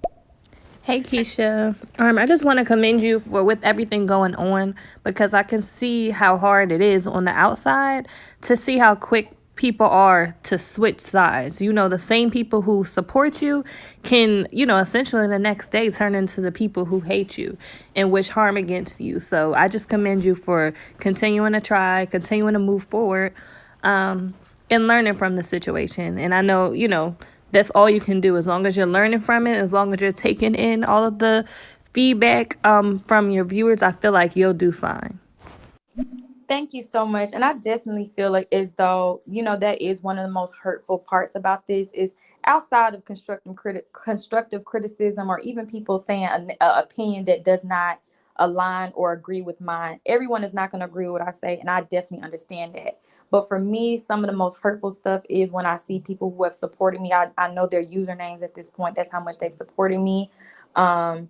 Hey Keisha, I just want to commend you for with everything going on because I can see how hard it is on the outside to see how quick people are to switch sides. The same people who support you can, essentially the next day turn into the people who hate you and wish harm against you. So I just commend you for continuing to try, continuing to move forward, and learning from the situation. And I know, that's all you can do as long as you're learning from it, as long as you're taking in all of the feedback from your viewers. I feel like you'll do fine. Thank you so much. And I definitely feel like as though, that is one of the most hurtful parts about this is outside of constructive criticism or even people saying an opinion that does not align or agree with mine. Everyone is not going to agree with what I say, and I definitely understand that. But for me, some of the most hurtful stuff is when I see people who have supported me. I know their usernames at this point. That's how much they've supported me. Um,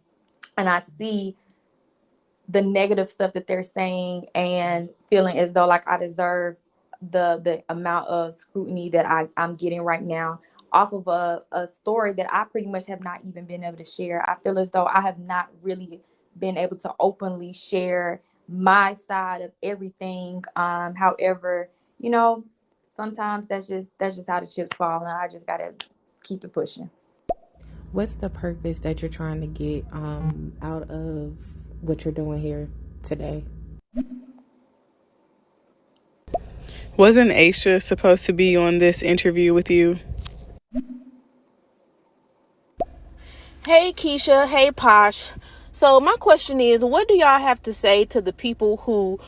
and I see the negative stuff that they're saying and feeling as though like I deserve the amount of scrutiny that I'm getting right now off of a story that I pretty much have not even been able to share. I feel as though I have not really been able to openly share my side of everything. However, you know, sometimes that's just how the chips fall, and I just gotta keep it pushing. What's the purpose that you're trying to get out of what you're doing here today? Wasn't Aisha supposed to be on this interview with you? Hey Keisha, hey Posh. So my question is, what do y'all have to say to the people who,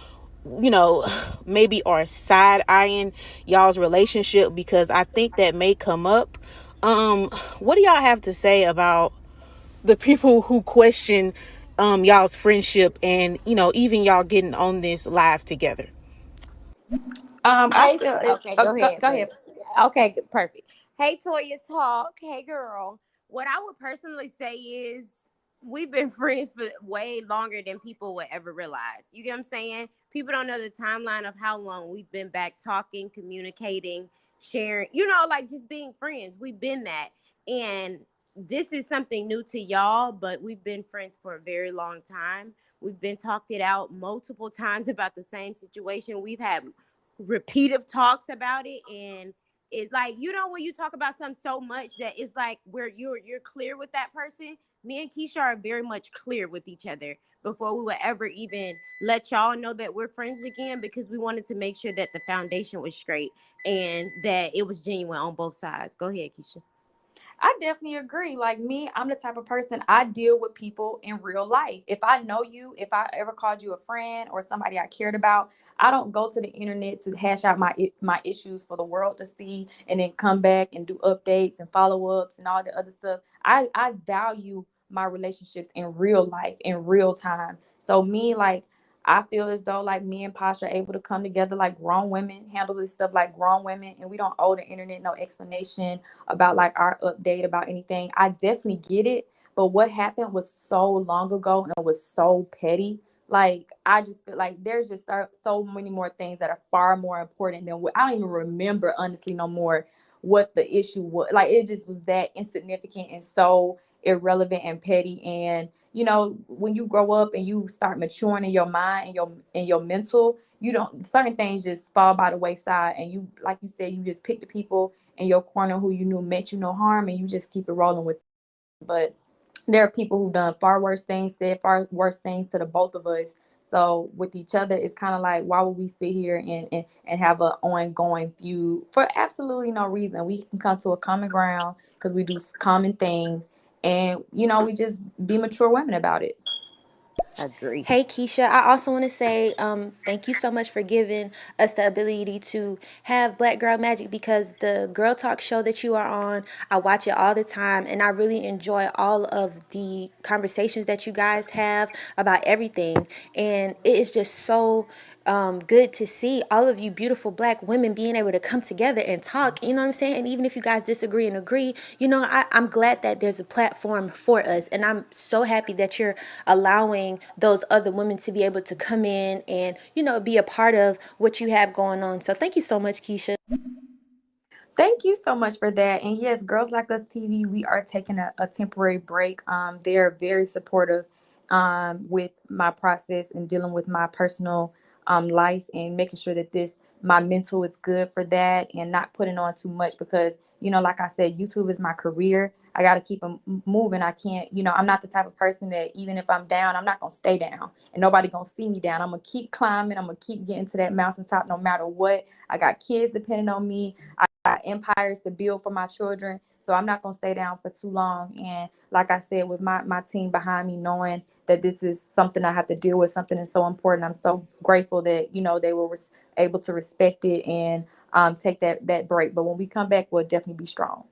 maybe are side eyeing y'all's relationship? Because I think that may come up. What do y'all have to say about the people who question y'all's friendship and even y'all getting on this live together? I Hey, feel it. okay, Oh, go ahead, go ahead. baby. Okay, perfect. Hey, Toya Talk. Hey, girl. What I would personally say is we've been friends for way longer than people would ever realize. You get what I'm saying? People don't know the timeline of how long we've been back talking, communicating, sharing, like just being friends. We've been that. And this is something new to y'all, but we've been friends for a very long time. We've been talked it out multiple times about the same situation. We've had repeated talks about it, and it's like, you know, when you talk about something so much that it's like where you're clear with that person. Me and Keesha are very much clear with each other before we would ever even let y'all know that we're friends again, because we wanted to make sure that the foundation was straight and that it was genuine on both sides. Go ahead, Keisha. I definitely agree. Like me, I'm the type of person, I deal with people in real life. If I know you, if I ever called you a friend or somebody I cared about, I don't go to the internet to hash out my issues for the world to see and then come back and do updates and follow-ups and all the other stuff. I value my relationships in real life, in real time. So me, like, I feel as though like me and Posh are able to come together like grown women, handle this stuff like grown women, and we don't owe the internet no explanation about like our update about anything. I definitely get it, but what happened was so long ago and was so petty. Like I just feel like there's just so many more things that are far more important than what I don't even remember honestly no more what the issue was. Like it just was that insignificant and so irrelevant and petty. And you know, when you grow up and you start maturing in your mind and your mental, you don't, certain things just fall by the wayside, and you, like you said, you just pick the people in your corner who you knew meant you no harm, and you just keep it rolling with. But there are people who done far worse things, said far worse things to the both of us. So with each other, it's kind of like, why would we sit here and have an ongoing feud for absolutely no reason? We can come to a common ground because we do common things, and you know, we just be mature women about it. Agree. Hey Keisha, I also want to say thank you so much for giving us the ability to have Black Girl Magic, because the Girl Talk show that you are on, I watch it all the time, and I really enjoy all of the conversations that you guys have about everything. And it is just so good to see all of you beautiful Black women being able to come together and talk. You know what I'm saying? And even if you guys disagree and agree, you know, I'm glad that there's a platform for us. And I'm so happy that you're allowing those other women to be able to come in and, you know, be a part of what you have going on. So thank you so much, Keisha. Thank you so much for that. And yes, Girls Like Us TV, we are taking a temporary break. They're very supportive with my process and dealing with my personal life and making sure that my mental is good for that and not putting on too much because, you know, like I said, YouTube is my career. I got to keep them moving. I can't, you know, I'm not the type of person that even if I'm down, I'm not going to stay down and nobody going to see me down. I'm going to keep climbing. I'm going to keep getting to that mountaintop no matter what. I got kids depending on me, empires to build for my children. So I'm not going to stay down for too long. And like I said, with my team behind me, knowing that this is something I have to deal with, something that's so important, I'm so grateful that, you know, they were able to respect it and take that break. But when we come back, we'll definitely be strong.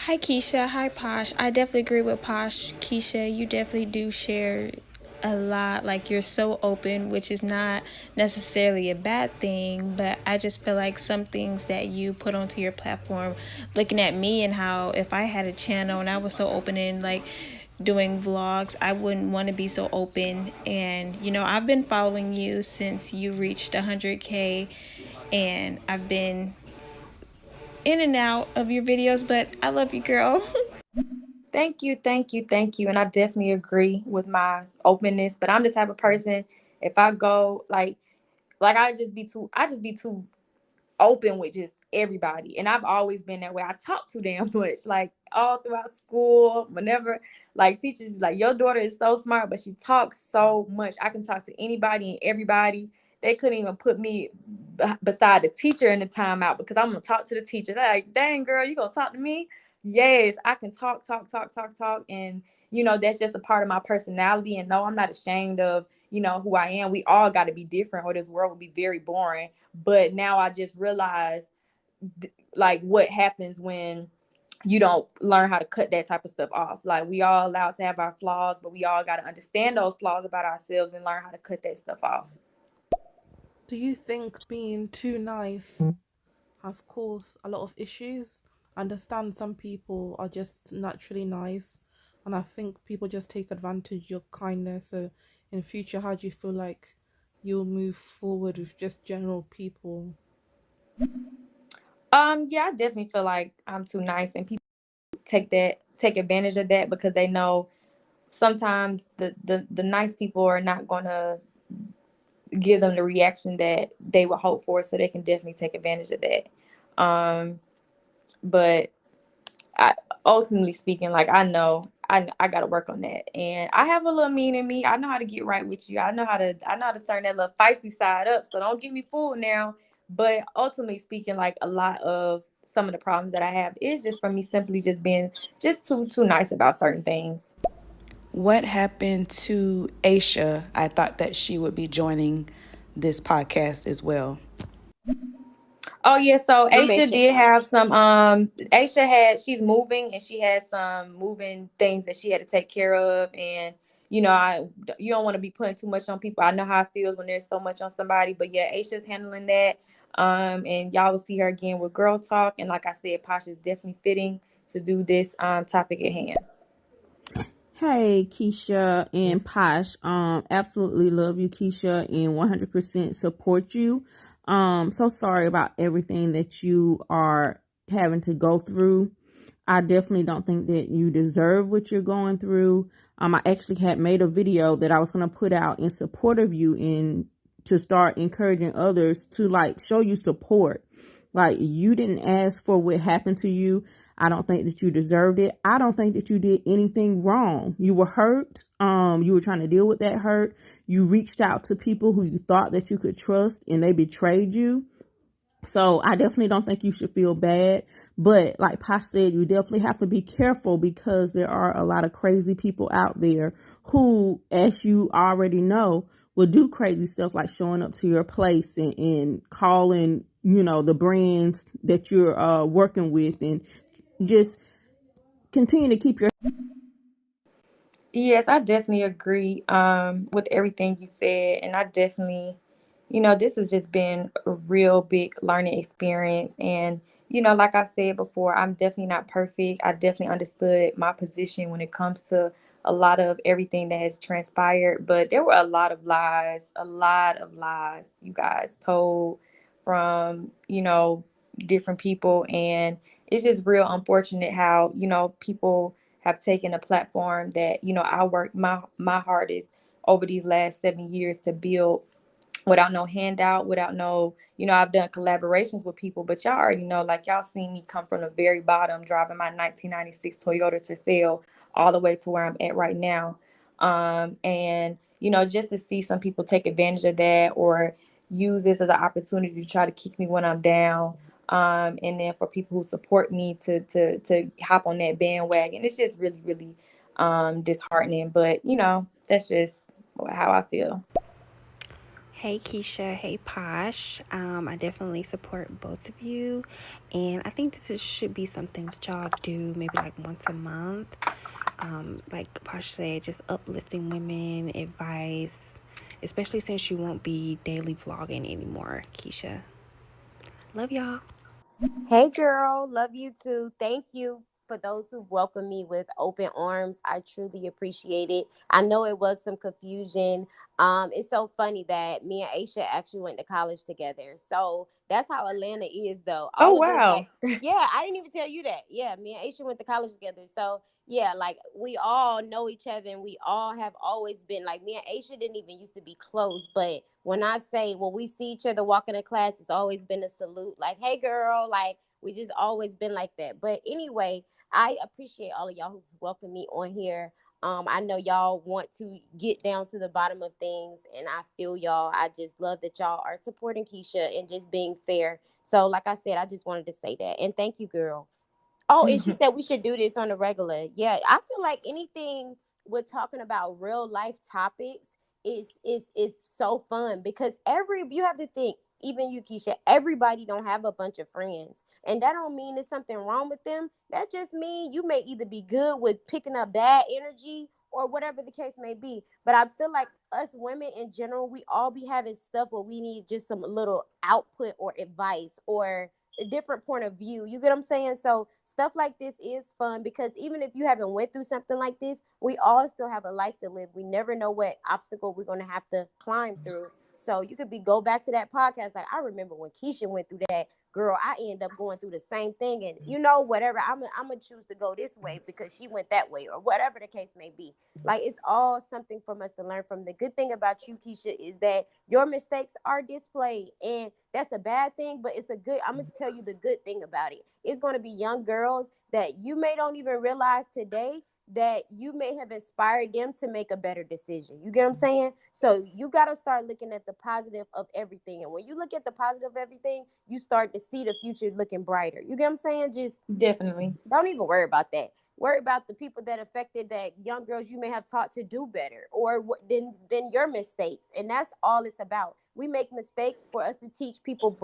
Hi Keisha, hi Posh. I definitely agree with Posh. Keisha, you definitely do share a lot. Like you're so open, which is not necessarily a bad thing, but I just feel like some things that you put onto your platform, looking at me and how if I had a channel and I was so open and like doing vlogs, I wouldn't want to be so open. And you know, I've been following you since you reached 100K, and I've been in and out of your videos, but I love you, girl. Thank you, thank you, thank you. And I definitely agree with my openness. But I'm the type of person, if I go like I just be too open with just everybody. And I've always been that way. I talk too damn much, like all throughout school, whenever like teachers be like, your daughter is so smart, but she talks so much. I can talk to anybody and everybody. They couldn't even put me beside the teacher in the timeout because I'm gonna talk to the teacher. They're like, dang girl, you gonna talk to me? Yes, I can talk, talk, talk, talk, talk. And you know, that's just a part of my personality. And no, I'm not ashamed of, you know, who I am. We all got to be different or this world would be very boring. But now I just realize like what happens when you don't learn how to cut that type of stuff off. Like we all allowed to have our flaws, but we all got to understand those flaws about ourselves and learn how to cut that stuff off. Do you think being too nice has caused a lot of issues? I understand some people are just naturally nice, and I think people just take advantage of your kindness. So, in future, how do you feel like you'll move forward with just general people? Yeah, I definitely feel like I'm too nice and people take advantage of that because they know sometimes the nice people are not gonna give them the reaction that they would hope for, so they can definitely take advantage of that. But I, ultimately speaking, like I got to work on that, and I have a little mean in me. I know how to get right with you. I know how to turn that little feisty side up. So don't get me fooled now. But ultimately speaking, like a lot of some of the problems that I have is just from me simply just being just too nice about certain things. What happened to Aisha? I thought that she would be joining this podcast as well. Oh yeah, so You Aisha mentioned did have some Aisha had she's moving and she had some moving things that she had to take care of, and I you don't want to be putting too much on people. I know how it feels when there's so much on somebody, but yeah, Aisha's handling that. And y'all will see her again with Girl Talk, and like I said, Pasha is definitely fitting to do this topic at hand. Hey, Keisha and Posh. Absolutely love you, Keisha, and 100% support you. So sorry about everything that you are having to go through. I definitely don't think that you deserve what you're going through. I actually had made a video that I was going to put out in support of you and to start encouraging others to like show you support. Like, you didn't ask for what happened to you. I don't think that you deserved it. I don't think that you did anything wrong. You were hurt. You were trying to deal with that hurt. You reached out to people who you thought that you could trust and they betrayed you. So I definitely don't think you should feel bad. But like Posh said, you definitely have to be careful because there are a lot of crazy people out there who, as you already know, will do crazy stuff like showing up to your place and calling, the brands that you're working with, and just continue to keep your. Yes, I definitely agree with everything you said, and I definitely, this has just been a real big learning experience. And like I said before, I'm definitely not perfect. I definitely understood my position when it comes to a lot of everything that has transpired, but there were a lot of lies you guys told from different people, and it's just real unfortunate how people have taken a platform that I worked my hardest over these last 7 years to build without no handout, without no, I've done collaborations with people, but y'all already know, like y'all seen me come from the very bottom, driving my 1996 Toyota to sell all the way to where I'm at right now. And just to see some people take advantage of that or use this as an opportunity to try to kick me when I'm down. And then for people who support me to hop on that bandwagon, it's just really, really disheartening. But that's just how I feel. Hey Keisha, hey Posh. I definitely support both of you, and I think should be something that y'all do maybe like once a month. Like Posh said, just uplifting women, advice, especially since you won't be daily vlogging anymore, Keisha. Love y'all. Hey girl, love you too. Thank you for those who welcomed me with open arms. I truly appreciate it. I know it was some confusion. It's so funny that me and Aisha actually went to college together. So that's how Atlanta is though. Oh All of us wow. like, yeah, I didn't even tell you that. Yeah, me and Aisha went to college together. So yeah, like we all know each other and we all have always been like me and Aisha didn't even used to be close. But when I say when we see each other walking in class, it's always been a salute, like, hey girl, like we just always been like that. But anyway, I appreciate all of y'all who welcome me on here. I know y'all want to get down to the bottom of things, and I feel y'all. I just love that y'all are supporting Keisha and just being fair. So, like I said, I just wanted to say that. And thank you, girl. Oh, and she said we should do this on the regular. Yeah, I feel like anything with talking about real life topics is so fun because every you have to think, even you, Keisha, everybody don't have a bunch of friends. And that don't mean there's something wrong with them. That just means you may either be good with picking up bad energy or whatever the case may be. But I feel like us women in general, we all be having stuff where we need just some little output or advice or a different point of view. You get what I'm saying? So stuff like this is fun because even if you haven't went through something like this, we all still have a life to live. We never know what obstacle we're gonna have to climb through. So you could go back to that podcast. Like I remember when Keisha went through that. girl, I end up going through the same thing, and whatever, I'm gonna choose to go this way because she went that way, or whatever the case may be. Like, it's all something from us to learn from. The good thing about you, Keisha, is that your mistakes are displayed, and that's a bad thing, but it's a good. I'm gonna tell you the good thing about it. It's gonna be young girls that you may don't even realize today that you may have inspired them to make a better decision. You get what I'm saying? So you got to start looking at the positive of everything. And when you look at the positive of everything, you start to see the future looking brighter. You get what I'm saying? Just Definitely. don't even worry about that. Worry about the people that affected, that young girls you may have taught to do better, or than your mistakes. And that's all it's about. We make mistakes for us to teach people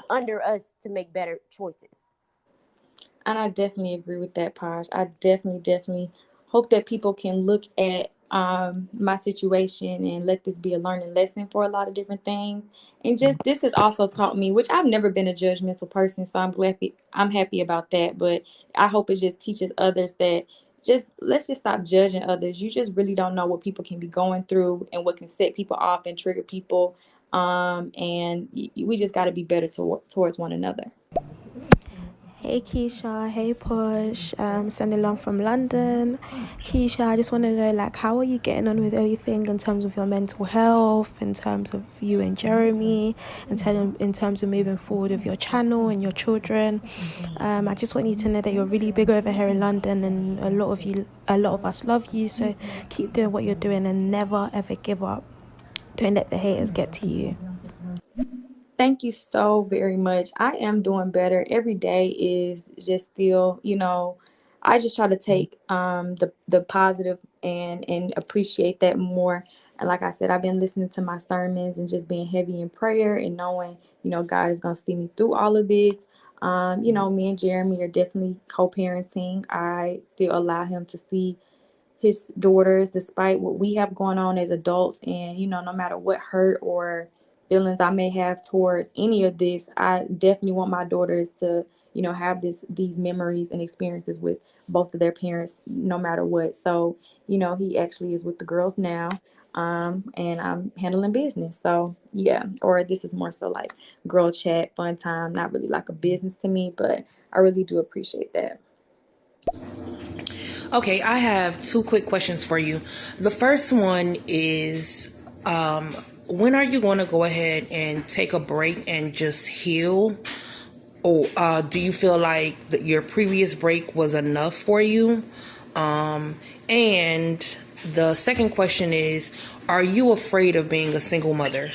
under us to make better choices. And I definitely agree with that, Posh. I definitely hope that people can look at my situation and let this be a learning lesson for a lot of different things. And just this has also taught me, which I've never been a judgmental person, so I'm happy about that. But I hope it just teaches others that just let's just stop judging others. You just really don't know what people can be going through and what can set people off and trigger people. And we just got to be better towards one another. Hey Keisha, hey Push, sending along from London. Keisha, I just want to know, like, how are you getting on with everything in terms of your mental health, in terms of you and Jeremy, in terms of moving forward with your channel and your children. I just want you to know that you're really big over here in London, and a lot of us love you. So keep doing what you're doing and never ever give up. Don't let the haters get to you. Thank you so very much. I am doing better. Every day is just still, I just try to take the positive and appreciate that more. And like I said, I've been listening to my sermons and just being heavy in prayer and knowing, God is gonna see me through all of this. Me and Jeremy are definitely co-parenting. I still allow him to see his daughters despite what we have going on as adults, and no matter what hurt or feelings I may have towards any of this, I definitely want my daughters to have these memories and experiences with both of their parents no matter what. So he actually is with the girls now, and I'm handling business. So yeah, or this is more so like girl chat, fun time, not really like a business to me, but I really do appreciate that. Okay, I have two quick questions for you. The first one is, when are you going to go ahead and take a break and just heal? Or do you feel like your previous break was enough for you? And the second question is, are you afraid of being a single mother?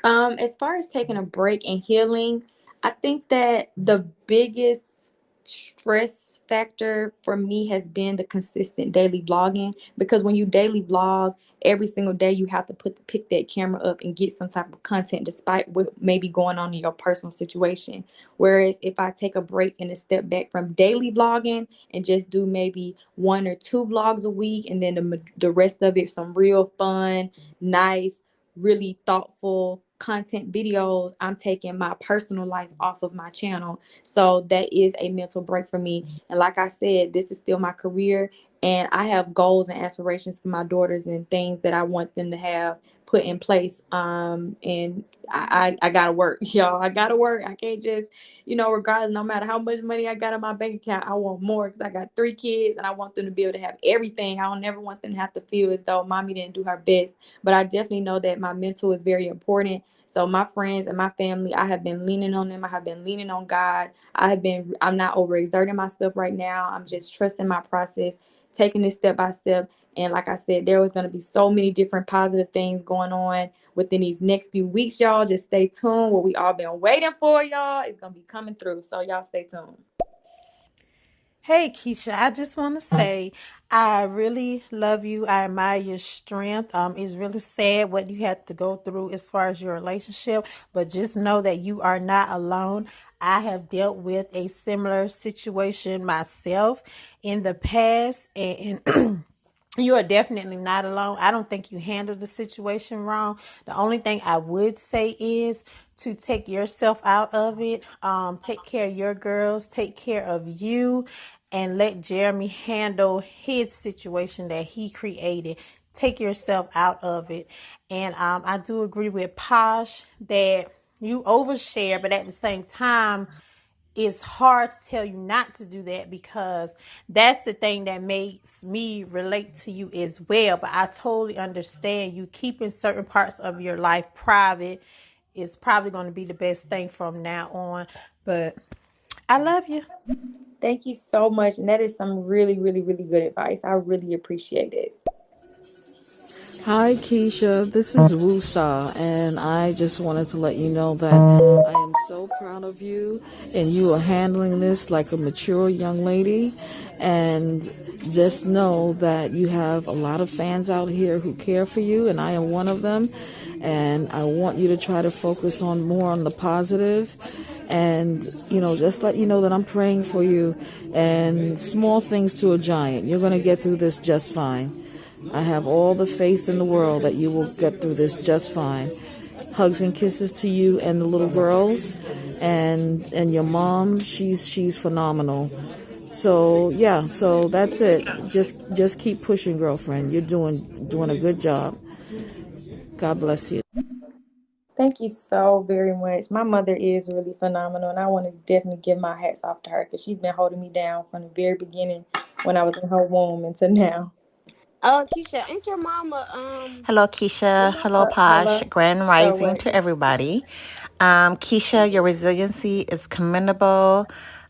As far as taking a break and healing, I think that the biggest stress factor for me has been the consistent daily vlogging, because when you daily vlog every single day, you have to pick that camera up and get some type of content despite what may be going on in your personal situation. Whereas if I take a break and a step back from daily vlogging and just do maybe 1 or 2 vlogs a week, and then the rest of it some real fun, nice, really thoughtful content videos, I'm taking my personal life off of my channel. So that is a mental break for me. And like I said, this is still my career, and I have goals and aspirations for my daughters and things that I want them to have put in place. And I gotta work, y'all. I gotta work. I can't just, regardless, no matter how much money I got in my bank account, I want more because I got 3 kids and I want them to be able to have everything. I don't never want them to have to feel as though mommy didn't do her best. But I definitely know that my mental is very important. So my friends and my family, I have been leaning on them. I have been leaning on God. I'm not overexerting myself right now. I'm just trusting my process, taking this step by step. And like I said, there was going to be so many different positive things going on within these next few weeks, y'all. Just stay tuned. What we all been waiting for, y'all, is going to be coming through. So y'all stay tuned. Hey, Keisha, I just want to say I really love you. I admire your strength. It's really sad what you had to go through as far as your relationship, but just know that you are not alone. I have dealt with a similar situation myself in the past, and you are definitely not alone. I don't think you handled the situation wrong. The only thing I would say is to take yourself out of it. Take care of your girls, take care of you, and let Jeremy handle his situation that he created. Take yourself out of it. And I do agree with Posh that You overshare, but at the same time, it's hard to tell you not to do that because that's the thing that makes me relate to you as well. But I totally understand you keeping certain parts of your life private is probably going to be the best thing from now on. But I love you. Thank you so much. And that is some really, really, really good advice. I really appreciate it. Hi, Keisha. This is Wusa, and I just wanted to let you know that I am so proud of you, and you are handling this like a mature young lady. And just know that you have a lot of fans out here who care for you, and I am one of them. And I want you to try to focus on more on the positive, and just let you know that I'm praying for you. And small things to a giant. You're going to get through this just fine. I have all the faith in the world that you will get through this just fine. Hugs and kisses to you and the little girls, and your mom. She's phenomenal. So yeah, so that's it. Just keep pushing, girlfriend. You're doing a good job. God bless you. Thank you so very much. My mother is really phenomenal, and I want to definitely give my hats off to her because she's been holding me down from the very beginning when I was in her womb until now. Keisha, ain't your mama Hello, Keisha. Hello, Posh. Hello. Grand Oh, rising wait. to everybody. Keisha, your resiliency is commendable.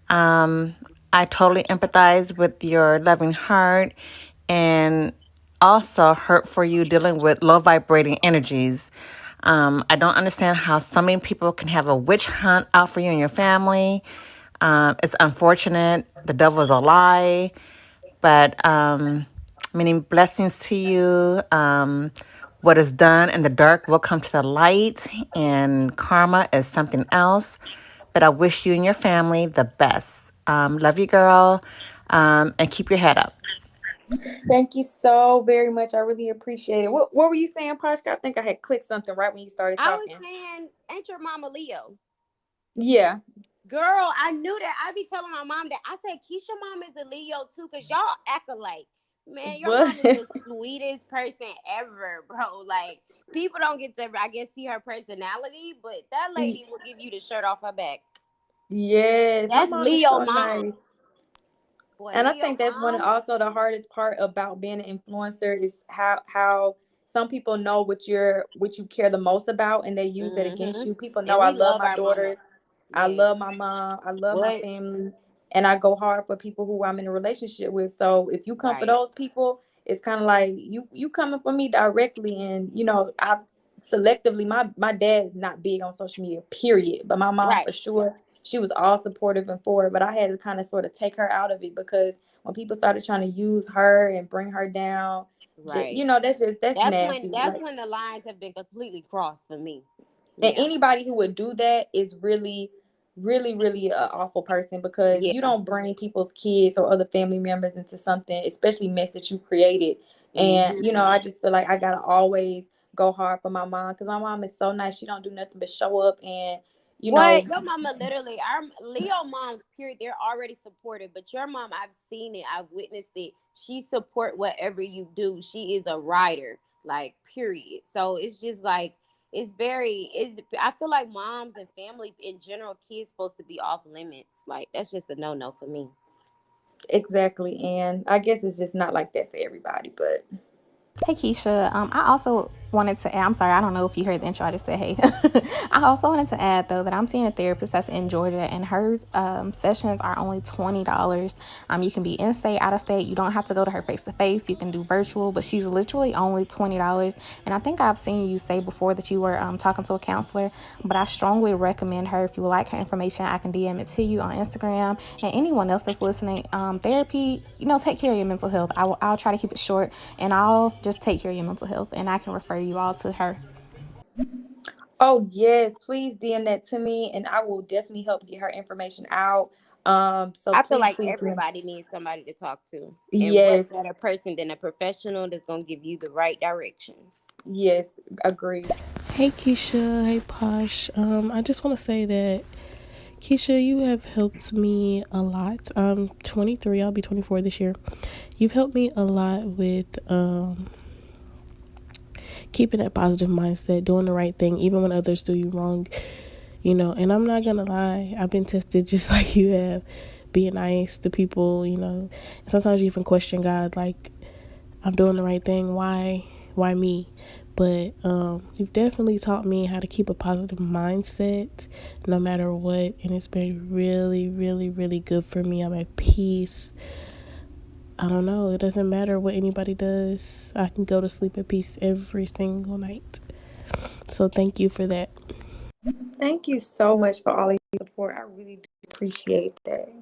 Um, I totally empathize with your loving heart and also hurt for you dealing with low vibrating energies. I don't understand how so many people can have a witch hunt out for you and your family. It's unfortunate. The devil is a lie. But meaning blessings to you. What is done in the dark will come to the light, and karma is something else. But I wish you and your family the best. Love you, girl, and keep your head up. Thank you so very much. I really appreciate it. What were you saying, Pashka? I think I had clicked something right when you started I was talking. saying, ain't your mama Leo? Yeah. Girl, I knew that. I be telling my mom that. I said, Keisha mom is a Leo too, because y'all act alike. Man, your What? mom is the sweetest person ever, bro. Like, people don't get to, I guess, see her personality, but that lady will give you the shirt off her back. Yes, my That's mom is Leo so mom. nice. Boy, And I Leo think that's one of moms. also the hardest part about being an influencer is how some people know what you care the most about and they use that against Mm-hmm. you. People know And I we love love my our mama. daughters. I Yes. love my mom. I love my What? family. And I go hard for people who I'm in a relationship with. So if you come for Right. those people, it's kind of like you coming for me directly. And I've selectively my dad is not big on social media, period. But my mom Right. for sure, she was all supportive and for it. But I had to kind of sort of take her out of it because when people started trying to use her and bring her down, Right. that's nasty. That's Like, when the lines have been completely crossed for me. and Yeah. anybody who would do that is really, really, really an awful person because Yeah. you don't bring people's kids or other family members into something, especially mess that you created. And Mm-hmm. I just feel like I gotta always go hard for my mom because my mom is so nice. She don't do nothing but show up and you What? know Your mama literally, our Leo moms, period, they're already supportive. But your mom, I've seen it, I've witnessed it. She support whatever you do. She is a rider, like, period. So it's just like it's I feel like moms and family in general, kids supposed to be off limits. Like, that's just a no-no for me. exactly. And I guess it's just not like that for everybody, but Hey Keisha, I also wanted to add, I'm sorry, I don't know if you heard the intro, I just said hey. I also wanted to add though that I'm seeing a therapist that's in Georgia and her sessions are only $20. You can be in state, out of state, you don't have to go to her face to face, you can do virtual, but she's literally only $20. And I think I've seen you say before that you were talking to a counselor, but I strongly recommend her. If you would like her information, I can DM it to you on Instagram. And anyone else that's listening, therapy, take care of your mental health. I'll try to keep it short and I'll just take care of your mental health and I can refer you all to her. oh yes, please DM that to me and I will definitely help get her information out. So I feel please, like please DM. everybody needs somebody to talk to. And what Yes, better person than a professional that's gonna give you the right directions? yes, agreed. Hey Keisha, hey Posh. I just want to say that Keisha, you have helped me a lot. I'm 23. I'll be 24 this year. You've helped me a lot with keeping that positive mindset, doing the right thing, even when others do you wrong. And I'm not gonna lie, I've been tested just like you have, being nice to people. And sometimes you even question God, like, I'm doing the right thing. Why me? But you've definitely taught me how to keep a positive mindset no matter what, and it's been really, really, really good for me. I'm at peace. I don't know. It doesn't matter what anybody does. I can go to sleep at peace every single night. So thank you for that. Thank you so much for all of your support. I really do appreciate that.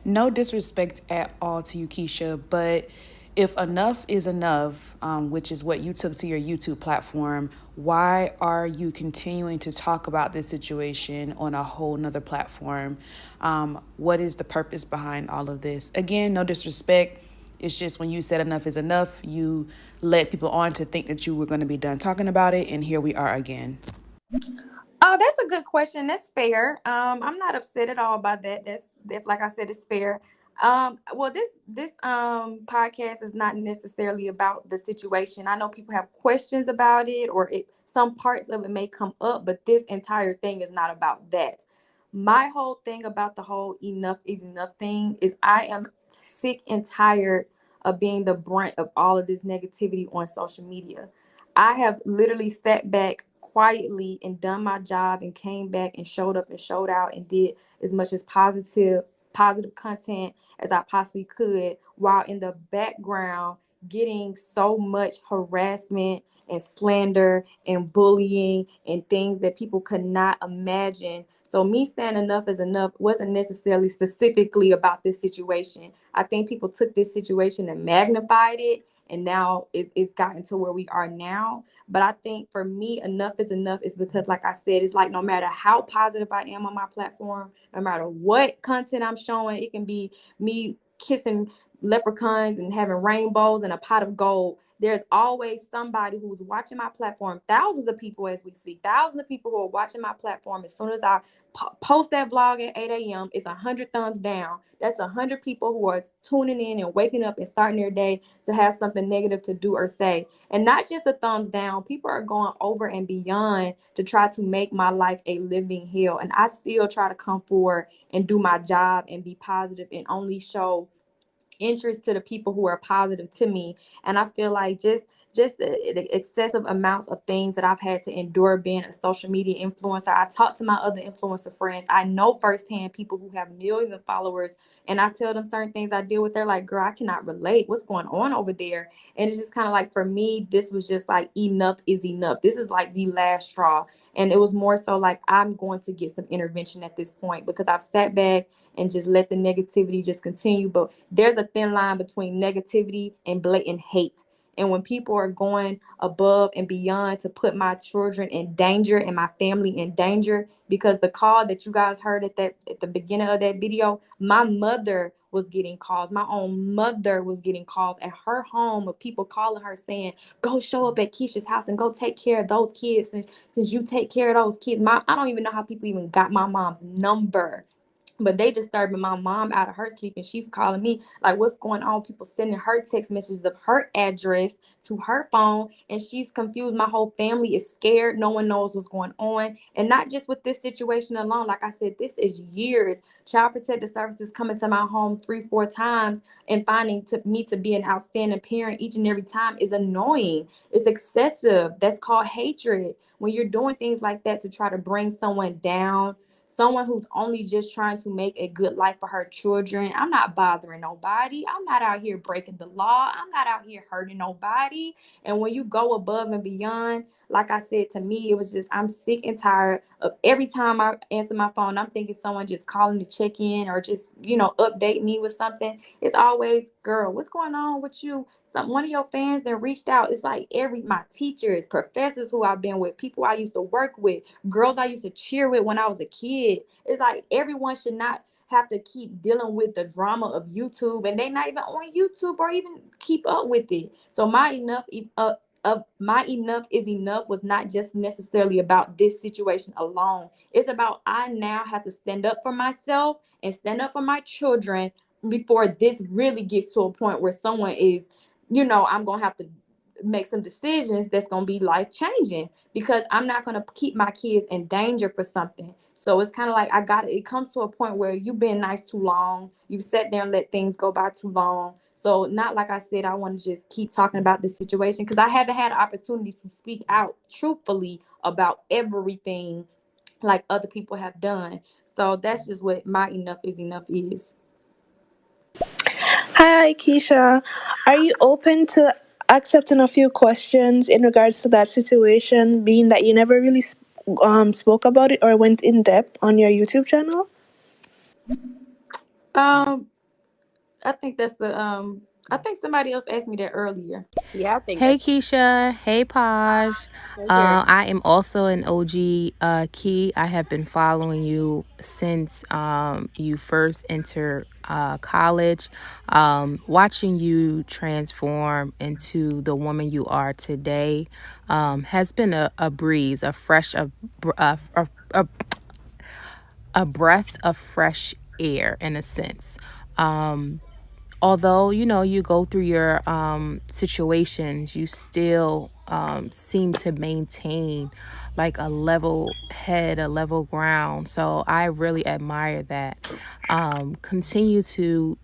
No disrespect at all to you, Keisha, but if enough is enough, which is what you took to your YouTube platform, why are you continuing to talk about this situation on a whole nother platform? What is the purpose behind all of this? Again, no disrespect. It's just when you said enough is enough, you led people on to think that you were going to be done talking about it, and here we are again. Oh, that's a good question. That's fair. I'm not upset at all by that. That, like I said, it's fair. Well, this podcast is not necessarily about the situation. I know people have questions about it, or some parts of it may come up, but this entire thing is not about that. My whole thing about the whole enough is enough thing is I am sick and tired of being the brunt of all of this negativity on social media. I have literally sat back quietly and done my job and came back and showed up and showed out and did as much as positive content as I possibly could, while in the background getting so much harassment and slander and bullying and things that people could not imagine. So me saying enough is enough wasn't necessarily specifically about this situation. I think people took this situation and magnified it, and now it's gotten to where we are now. But I think for me, enough is enough is because, like I said, it's like no matter how positive I am on my platform, no matter what content I'm showing, it can be me kissing leprechauns and having rainbows and a pot of gold. There's always somebody who's watching my platform. Thousands of people, as we see, thousands of people who are watching my platform. As soon as I post that vlog at 8 a.m., it's 100 thumbs down. That's 100 people who are tuning in and waking up and starting their day to have something negative to do or say. And not just the thumbs down, people are going over and beyond to try to make my life a living hell. And I still try to come forward and do my job and be positive and only show interest to the people who are positive to me. And I feel like just the excessive amounts of things that I've had to endure being a social media influencer. I talk to my other influencer friends. I know firsthand people who have millions of followers, and I tell them certain things I deal with. They're like, girl, I cannot relate. What's going on over there? And it's just kind of like, for me, this was just like, enough is enough. This is like the last straw. And it was more so like, I'm going to get some intervention at this point, because I've sat back and just let the negativity just continue. But there's a thin line between negativity and blatant hate. And when people are going above and beyond to put my children in danger and my family in danger, because the call that you guys heard at the beginning of that video, my mother was getting calls. My own mother was getting calls at her home of people calling her saying, go show up at Keisha's house and go take care of those kids since you take care of those kids. I don't even know how people even got my mom's number, but they disturbing my mom out of her sleep, and she's calling me like, what's going on? People sending her text messages of her address to her phone, and she's confused. My whole family is scared. No one knows what's going on. And not just with this situation alone. Like I said, this is years. Child Protective Services coming to my home 3-4 times and finding me to be an outstanding parent each and every time is annoying. It's excessive. That's called hatred. When you're doing things like that to try to bring someone down, someone who's only just trying to make a good life for her children. I'm not bothering nobody. I'm not out here breaking the law. I'm not out here hurting nobody. And when you go above and beyond, like I said, to me, it was just, I'm sick and tired of every time I answer my phone, I'm thinking someone just calling to check in or just, update me with something. It's always, girl, what's going on with you? One of your fans that reached out. It's like my teachers, professors who I've been with, people I used to work with, girls I used to cheer with when I was a kid. It's like everyone should not have to keep dealing with the drama of YouTube, and they not even on YouTube or even keep up with it. So my enough is enough was not just necessarily about this situation alone. It's about, I now have to stand up for myself and stand up for my children before this really gets to a point where someone is, I'm gonna have to make some decisions that's going to be life changing, because I'm not going to keep my kids in danger for something. So it's kind of like it comes to a point where you've been nice too long. You've sat there and let things go by too long. So not like I said, I want to just keep talking about this situation, because I haven't had an opportunity to speak out truthfully about everything like other people have done. So that's just what my enough is enough is. Hi, Keisha. Are you open to accepting a few questions in regards to that situation, being that you never really spoke about it or went in depth on your YouTube channel? Um, I think that's the I think somebody else asked me that earlier. Yeah, I think Hey that's Keisha, hey Posh. here. I am also an OG Key. I have been following you since you first entered college. Watching you transform into the woman you are today has been a breeze, a fresh, a breath of fresh air in a sense. Although you go through your situations, you still seem to maintain like a level head, a level ground. So I really admire that. Continue to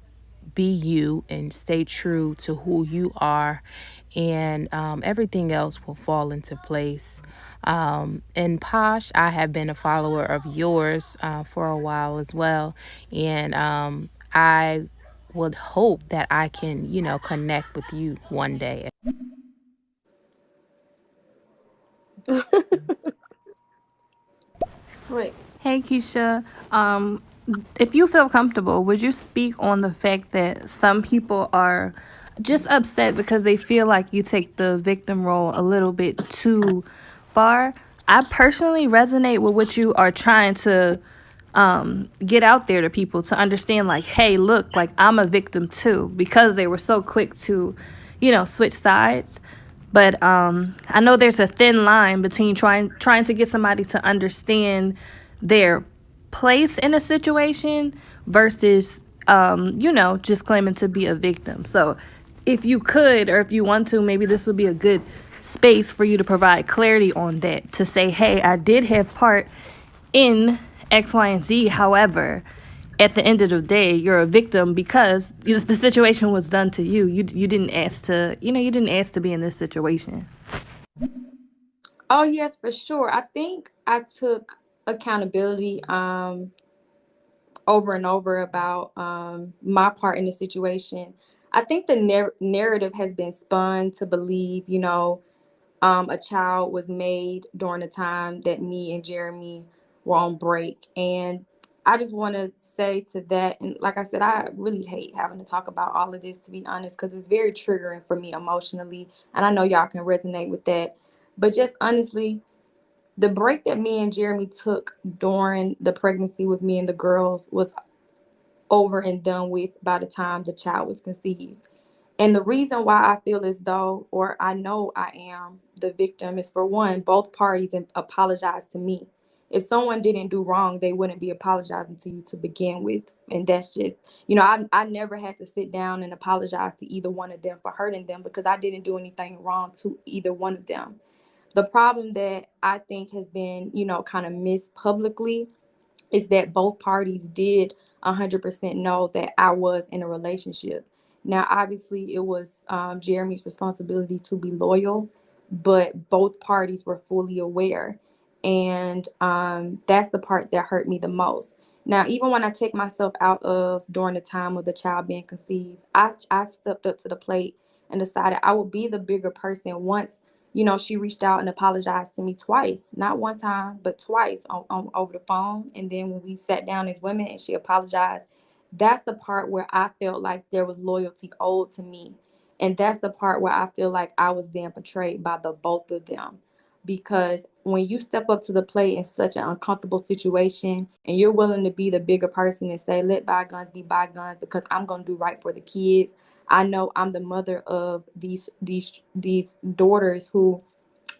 be you and stay true to who you are, and everything else will fall into place. And Posh, I have been a follower of yours for a while as well, and I would hope that I can, connect with you one day. Wait. Hey, Keisha. If you feel comfortable, would you speak on the fact that some people are just upset because they feel like you take the victim role a little bit too far? I personally resonate with what you are trying to get out there to people, to understand, like, hey, look, like, I'm a victim too, because they were so quick to, switch sides. But I know there's a thin line between trying to get somebody to understand their place in a situation versus just claiming to be a victim. So if you could, or if you want to, maybe this would be a good space for you to provide clarity on that, to say, hey, I did have part in X, Y, and Z. However, at the end of the day, you're a victim because the situation was done to you. You didn't ask to, you didn't ask to be in this situation. Oh yes, for sure. I think I took accountability over and over about my part in the situation. I think the narrative has been spun to believe, a child was made during the time that me and Jeremy were on break. And I just want to say to that, and like I said, I really hate having to talk about all of this, to be honest, because it's very triggering for me emotionally. And I know y'all can resonate with that. But just honestly, the break that me and Jeremy took during the pregnancy with me and the girls was over and done with by the time the child was conceived. And the reason why I feel as though, or I know I am the victim, is, for one, both parties apologized to me. If someone didn't do wrong, they wouldn't be apologizing to you to begin with. And that's just, I never had to sit down and apologize to either one of them for hurting them, because I didn't do anything wrong to either one of them. The problem that I think has been, kind of missed publicly is that both parties did 100% know that I was in a relationship. Now, obviously, it was Jeremy's responsibility to be loyal, but both parties were fully aware. And that's the part that hurt me the most. Now, even when I take myself out of during the time of the child being conceived, I stepped up to the plate and decided I would be the bigger person once she reached out and apologized to me twice, not one time, but twice on over the phone. And then when we sat down as women and she apologized, that's the part where I felt like there was loyalty owed to me. And that's the part where I feel like I was then betrayed by the both of them. Because when you step up to the plate in such an uncomfortable situation and you're willing to be the bigger person and say, let bygones be bygones, because I'm going to do right for the kids. I know I'm the mother of these daughters who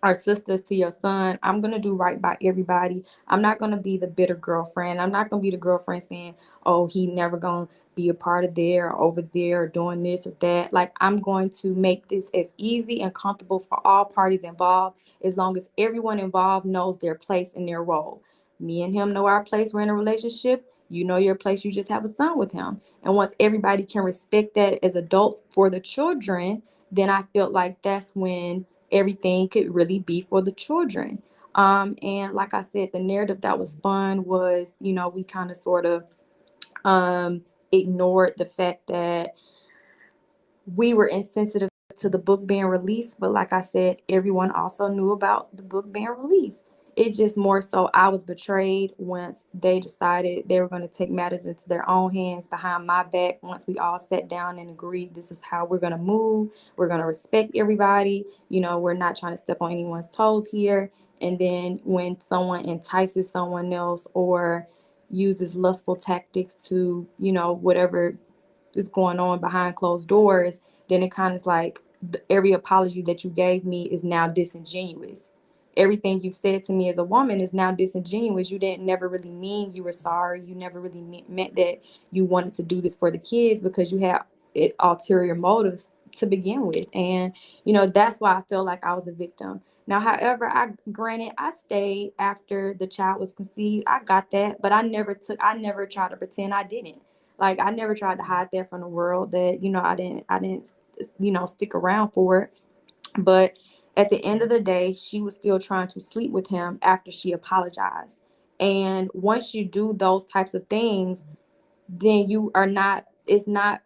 are sisters to your son. I'm going to do right by everybody. I'm not going to be the bitter girlfriend. I'm not going to be the girlfriend saying, oh, he never going to be a part of there or over there or doing this or that. Like, I'm going to make this as easy and comfortable for all parties involved, as long as everyone involved knows their place and their role. Me and him know our place. We're in a relationship. You know your place. You just have a son with him. And once everybody can respect that as adults for the children, then I felt like that's when everything could really be for the children. And like I said, the narrative that was spun was, we kind of sort of ignored the fact that we were insensitive to the book being released, but like I said, everyone also knew about the book being released. It just more so I was betrayed once they decided they were going to take matters into their own hands behind my back. Once we all sat down and agreed this is how we're going to move, we're going to respect everybody. We're not trying to step on anyone's toes here. And then when someone entices someone else or uses lustful tactics to, whatever is going on behind closed doors, then it kind of is like every apology that you gave me is now disingenuous. Everything you said to me as a woman is now disingenuous. You didn't never really mean you were sorry. You never really meant that you wanted to do this for the kids, because you had ulterior motives to begin with. And, that's why I feel like I was a victim. Now, however, granted, I stayed after the child was conceived. I got that, but I never tried to pretend I didn't. Like, I never tried to hide that from the world, that, I didn't, stick around for it. But at the end of the day, she was still trying to sleep with him after she apologized. And once you do those types of things, then it's not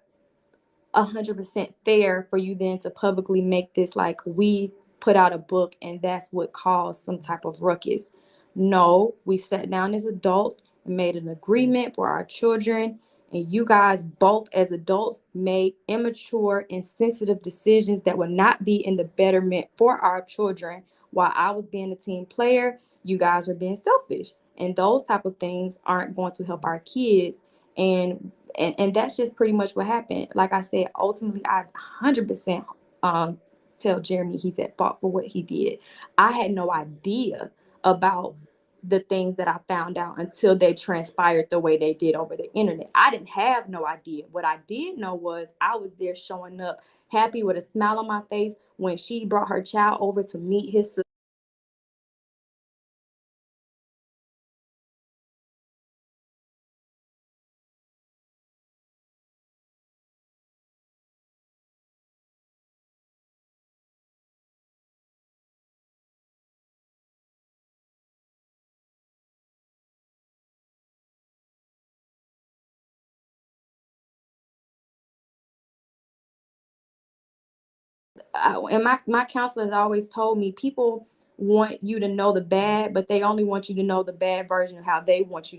100% fair for you then to publicly make this like we put out a book and that's what caused some type of ruckus. No, we sat down as adults and made an agreement for our children, and you guys both as adults made immature and sensitive decisions that would not be in the betterment for our children. While I was being a team player, you guys are being selfish, and those type of things aren't going to help our kids. And that's just pretty much what happened. Like I said, ultimately, I 100% tell Jeremy he's at fault for what he did. I had no idea about the things that I found out until they transpired the way they did over the internet. I didn't have no idea. What I did know was I was there showing up happy with a smile on my face when she brought her child over to meet his sister. And my counselor has always told me, people want you to know the bad, but they only want you to know the bad version of how they want you